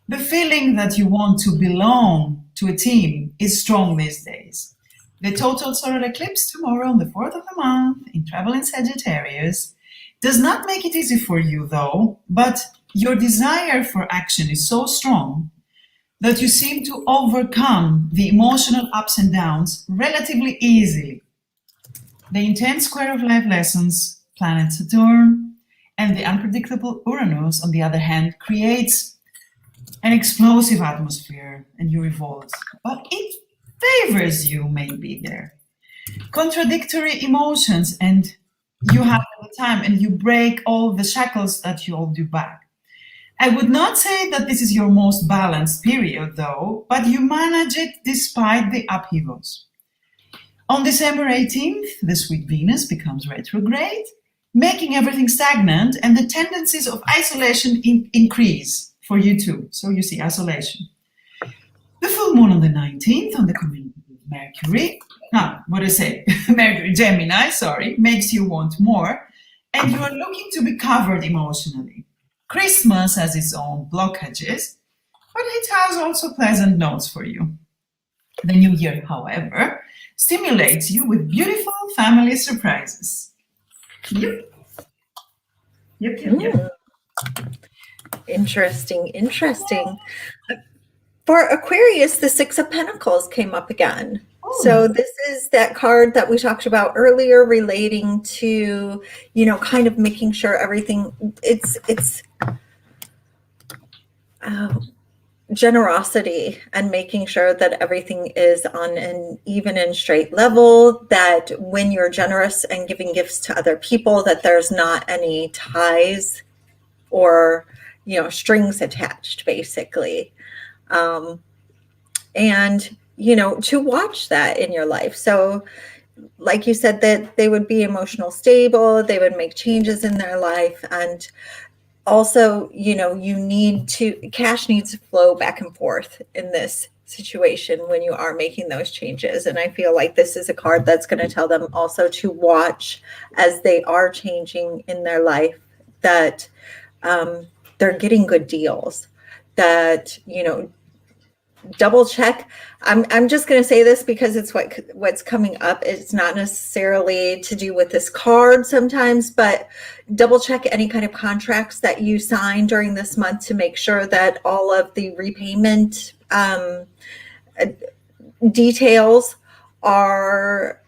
The feeling that you want to belong to a team is strong these days. The total solar eclipse tomorrow on the 4th of the month in traveling Sagittarius does not make it easy for you, though, but your desire for action is so strong that you seem to overcome the emotional ups and downs relatively easily. The intense square of life lessons, planet Saturn, and the unpredictable Uranus, on the other hand, creates an explosive atmosphere and you revolt. But it favors you, maybe there. Contradictory emotions, and you have the time and you break all the shackles that you hold you back. I would not say that this is your most balanced period, though, but you manage it despite the upheavals. On December 18th, the sweet Venus becomes retrograde, making everything stagnant, and the tendencies of isolation increase for you too. So you see isolation. The full moon on the 19th on the community of Mercury, Mercury, Gemini, makes you want more, and you are looking to be covered emotionally. Christmas has its own blockages, but it has also pleasant notes for you. The new year, however, stimulates you with beautiful family surprises. Yep. Interesting. For Aquarius, the Six of Pentacles came up again. Oh. So this is that card that we talked about earlier relating to, kind of making sure everything, it's generosity and making sure that everything is on an even and straight level, that when you're generous and giving gifts to other people, that there's not any ties or, strings attached, basically. And, to watch that in your life. So like you said, that they would be emotional stable, they would make changes in their life. And also, cash needs to flow back and forth in this situation when you are making those changes. And I feel like this is a card that's going to tell them also to watch as they are changing in their life, that they're getting good deals, that, double check. I'm just going to say this because it's what's coming up. It's not necessarily to do with this card sometimes, but double check any kind of contracts that you sign during this month to make sure that all of the repayment details are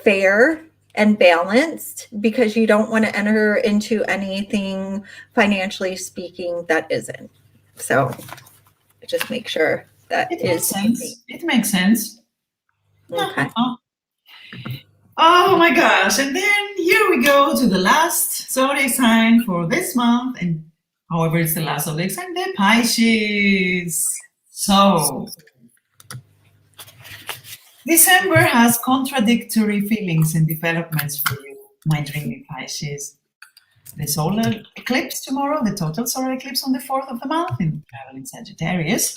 fair and balanced, because you don't want to enter into anything financially speaking that isn't. So just make sure that it makes sense. It makes sense. Okay. Oh my gosh. And then here we go to the last zodiac sign for this month. And however, it's the last zodiac sign, the Pisces. So December has contradictory feelings and developments for you, my dreamy Pisces. The solar eclipse tomorrow, the total solar eclipse on the 4th of the month in traveling Sagittarius,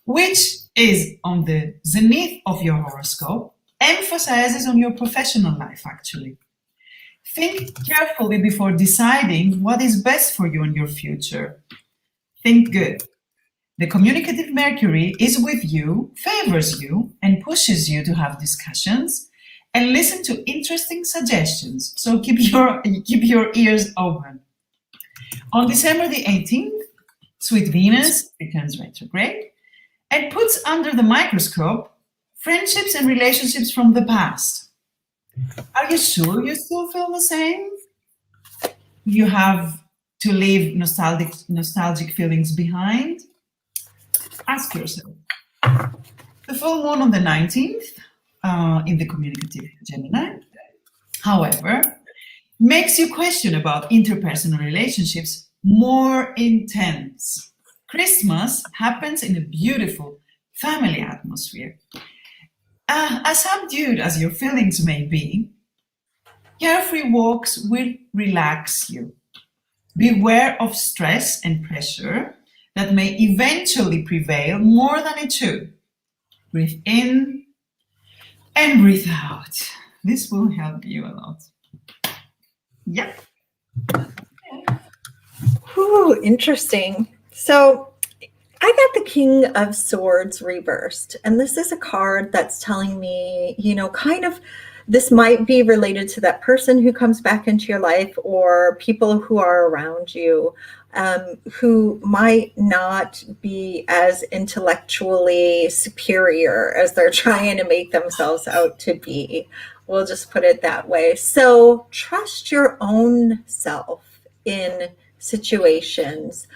which is on the zenith of your horoscope, emphasizes on your professional life, actually. Think carefully before deciding what is best for you in your future. Think good. The communicative Mercury is with you, favors you, and pushes you to have discussions and listen to interesting suggestions. So keep your ears open. On December the 18th, sweet Venus returns retrograde and puts under the microscope friendships and relationships from the past. Are you sure you still feel the same? You have to leave nostalgic feelings behind? Ask yourself. The full moon on the 19th, in the communicative Gemini, however, makes you question about interpersonal relationships more intense. Christmas happens in a beautiful family atmosphere. As subdued as your feelings may be, carefree walks will relax you. Beware of stress and pressure that may eventually prevail more than it should. Breathe in and breathe out. This will help you a lot. Yep. Ooh, interesting. So I got the King of Swords reversed, and this is a card that's telling me, kind of this might be related to that person who comes back into your life, or people who are around you who might not be as intellectually superior as they're trying to make themselves out to be. We'll just put it that way. So trust your own self in situations.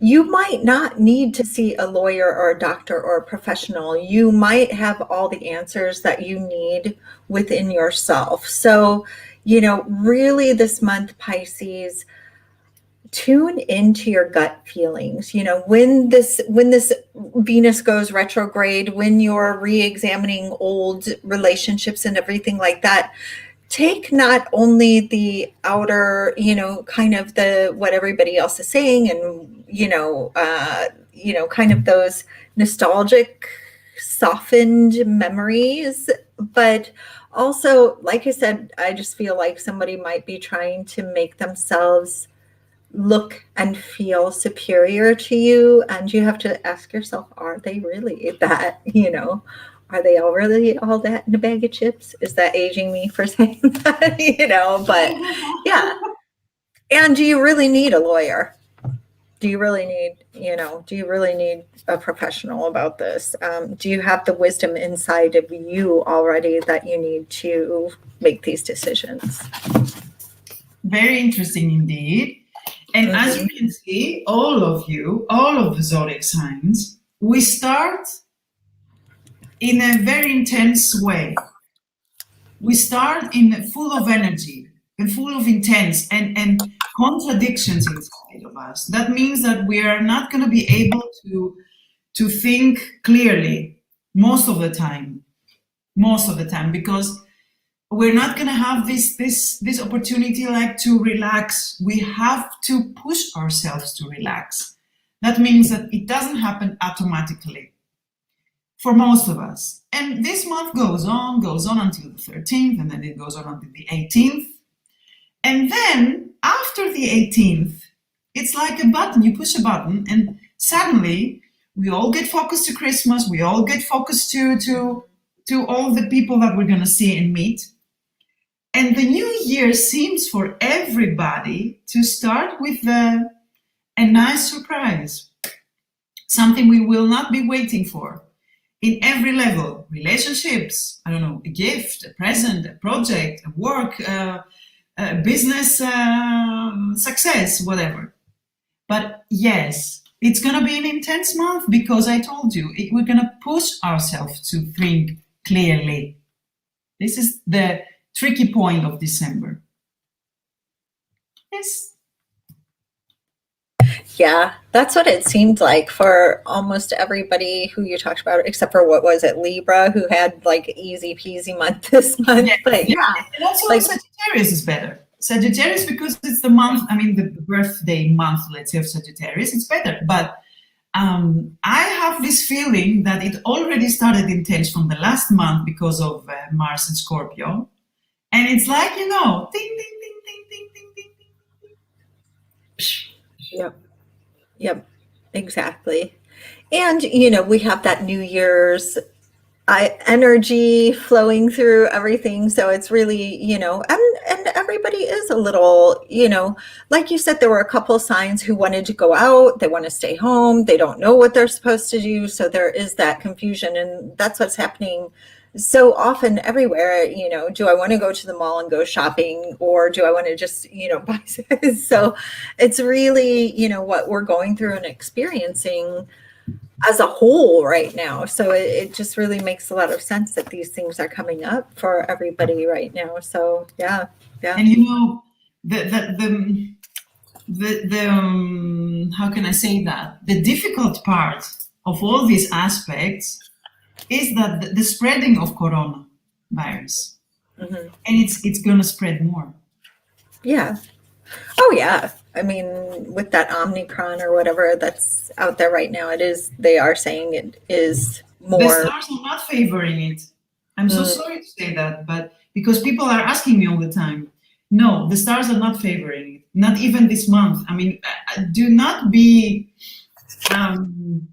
You might not need to see a lawyer or a doctor or a professional. You might have all the answers that you need within yourself. So, really this month, Pisces, tune into your gut feelings. When this Venus goes retrograde, when you're re-examining old relationships and everything like that, take not only the outer, kind of what everybody else is saying, and kind of those nostalgic, softened memories, but also, like I said, I just feel like somebody might be trying to make themselves look and feel superior to you, and you have to ask yourself, are they really that? Are they really all that in a bag of chips? Is that aging me for saying that? But yeah. And do you really need a lawyer? Do you really need a professional about this? Do you have the wisdom inside of you already that you need to make these decisions? Very interesting indeed. And as you can see, all of the zodiac signs, we start in a very intense way. We start in full of energy and full of intense and contradictions inside of us. That means that we are not going to be able to think clearly most of the time, because we're not going to have this opportunity like to relax. We have to push ourselves to relax. That means that it doesn't happen automatically for most of us. And this month goes on until the 13th, and then it goes on until the 18th. And then after the 18th, it's like a button. You push a button and suddenly we all get focused to Christmas. We all get focused to all the people that we're going to see and meet. And the new year seems for everybody to start with a nice surprise. Something we will not be waiting for. In every level, relationships, I don't know, a gift, a present, a project, a work, business success, whatever. But yes, it's going to be an intense month because I told you, we're going to push ourselves to think clearly. This is the tricky point of December. Yes. Yeah, that's what it seemed like for almost everybody who you talked about, except for what was it, Libra, who had like easy peasy month this month. Yeah, but yeah. And also like, Sagittarius is better. Sagittarius, because it's the month, I mean, the birthday month, let's say, of Sagittarius, it's better. But I have this feeling that it already started intense from the last month because of Mars and Scorpio. And it's like, you know, ding, ding, ding, ding, ding, ding, ding, ding, ding. Yep, exactly. And, you know, we have that New Year's energy flowing through everything. So it's really, you know, and everybody is a little, you know, like you said, there were a couple signs who wanted to go out. They want to stay home. They don't know what they're supposed to do. So there is that confusion. And that's what's happening so often everywhere. You know, do I want to go to the mall and go shopping, or do I want to just, you know, buy? So it's really, you know, what we're going through and experiencing as a whole right now. So it just really makes a lot of sense that these things are coming up for everybody right now. So yeah. And you know, the how can I say that? The difficult part of all these aspects is that the spreading of coronavirus, and it's going to spread more. Yeah. Oh yeah. I mean, with that Omicron or whatever that's out there right now, they are saying it is more. The stars are not favoring it. I'm so sorry to say that, but because people are asking me all the time, no, the stars are not favoring it. Not even this month. I mean, do not be,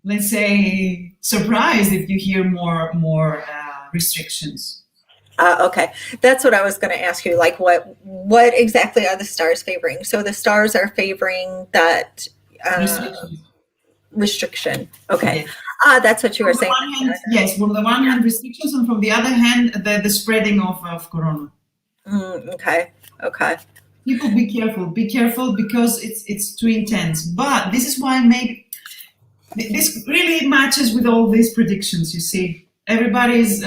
let's say, surprised if you hear more restrictions. Okay, that's what I was going to ask you. Like, what exactly are the stars favoring? So the stars are favoring that restriction. Okay, that's what you were saying. Hand, yes, from the one hand restrictions, and from the other hand the spreading of corona. Okay. People, be careful because it's too intense. But this is why maybe this really matches with all these predictions. You see, everybody's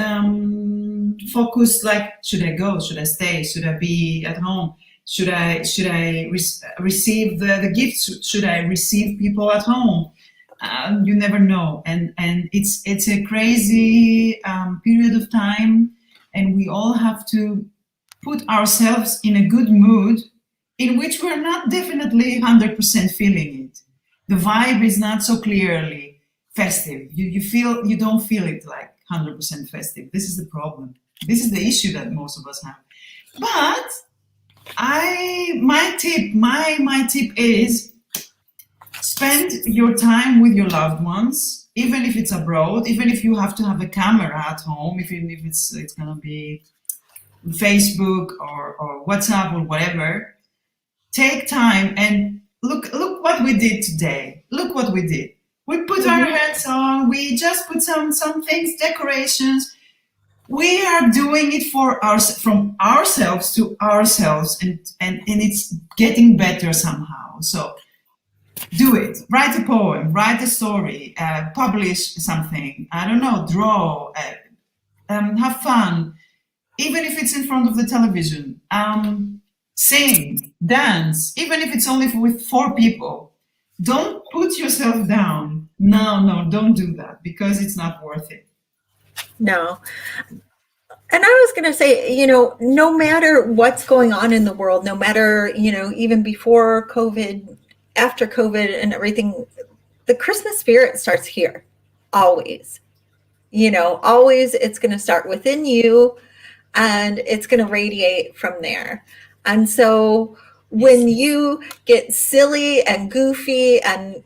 focused, like, should I go? Should I stay? Should I be at home? Should I receive the gifts? Should I receive people at home? You never know, and it's a crazy period of time, and we all have to put ourselves in a good mood in which we're not definitely 100% feeling it. The vibe is not so clearly festive. You don't feel it like 100% festive. This is the problem. This is the issue that most of us have. But my tip is spend your time with your loved ones, even if it's abroad, even if you have to have a camera at home, even if it's gonna be Facebook or WhatsApp or whatever. Take time and look what we did today. Look what we did. We put our hats on. We just put some things, decorations. We are doing it from ourselves to ourselves, and it's getting better somehow. So do it. Write a poem, write a story, publish something. I don't know, draw, have fun, even if it's in front of the television. Sing, dance, even if it's only with 4 people. Don't put yourself down. No, don't do that, because it's not worth it. No. And I was going to say, no matter what's going on in the world, no matter, even before COVID, after COVID and everything, the Christmas spirit starts here, always. Always it's going to start within you and it's going to radiate from there. And so when you get silly and goofy and,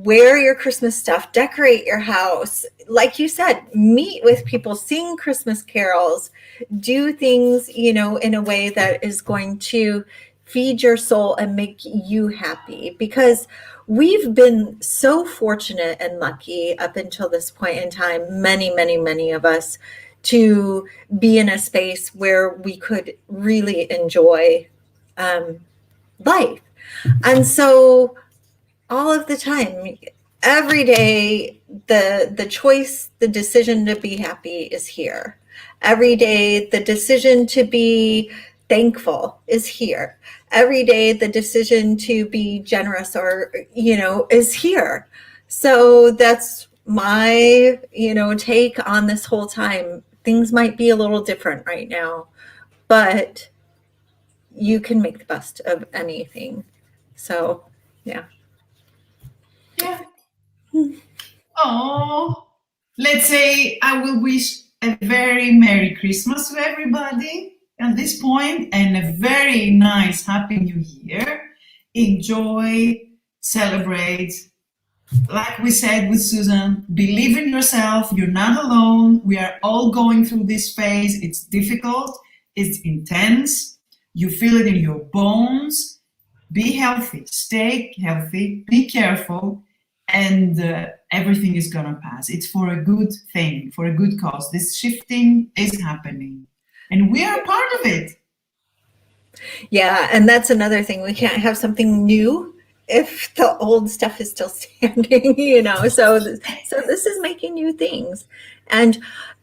wear your Christmas stuff, decorate your house, like you said, meet with people, sing Christmas carols, do things, in a way that is going to feed your soul and make you happy. Because we've been so fortunate and lucky up until this point in time, many, many, many of us, to be in a space where we could really enjoy life. And so all of the time, every day, the choice, the decision to be happy is here. Every day, the decision to be thankful is here. Every day, the decision to be generous or, is here. So that's my, take on this whole time. Things might be a little different right now, but you can make the best of anything. So, yeah. Yeah. Oh, let's say I will wish a very Merry Christmas to everybody at this point and a very nice Happy New Year. Enjoy, celebrate. Like we said with Susan, believe in yourself. You're not alone. We are all going through this phase. It's difficult. It's intense. You feel it in your bones. Be healthy. Stay healthy. Be careful. And everything is going to pass. It's for a good thing, for a good cause. This shifting is happening. And we are part of it. Yeah, and that's another thing. We can't have something new if the old stuff is still standing, So this is making new things. And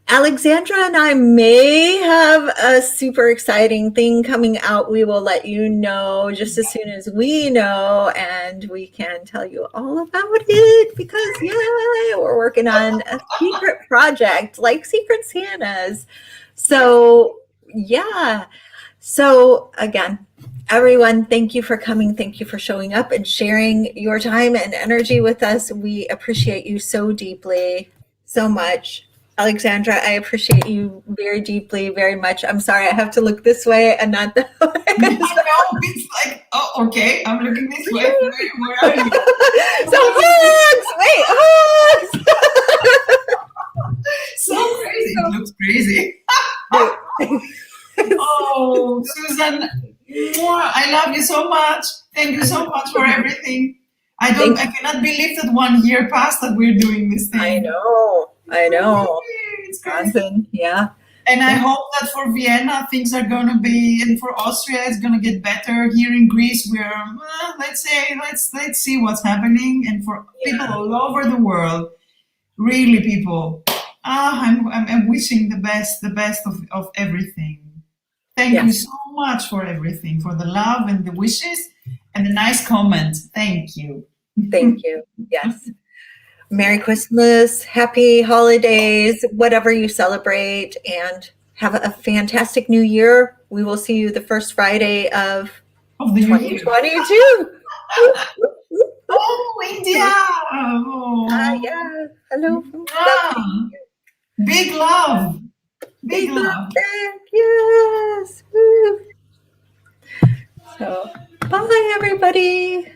Alexandra and I may have a super exciting thing coming out. We will let you know just as soon as we know, and we can tell you all about it because, we're working on a secret project like Secret Santas. So, yeah. So, again, everyone, thank you for coming. Thank you for showing up and sharing your time and energy with us. We appreciate you so deeply, so much. Alexandra, I appreciate you very deeply, very much. I'm sorry, I have to look this way and not that way. I know, it's like, oh, okay, I'm looking this way. Where are you? So hugs! Wait, hugs! So crazy. It looks crazy. Oh, Susan, I love you so much. Thank you so much for everything. I cannot believe that 1 year passed that we're doing this thing. I know. It's crazy. Yeah. And I hope that for Vienna things are going to be, and for Austria it's going to get better. Here in Greece, we're let's see what's happening. And for people all over the world, really, people, I'm wishing the best of everything. Thank you so much for everything, for the love and the wishes and the nice comments. Thank you. Thank you. Yes. Merry Christmas, happy holidays, whatever you celebrate, and have a fantastic new year. We will see you the first Friday of the 2022. Oh, India. Oh. Yeah. Hello. Big love. Big love. Yes. Woo. So, bye, everybody.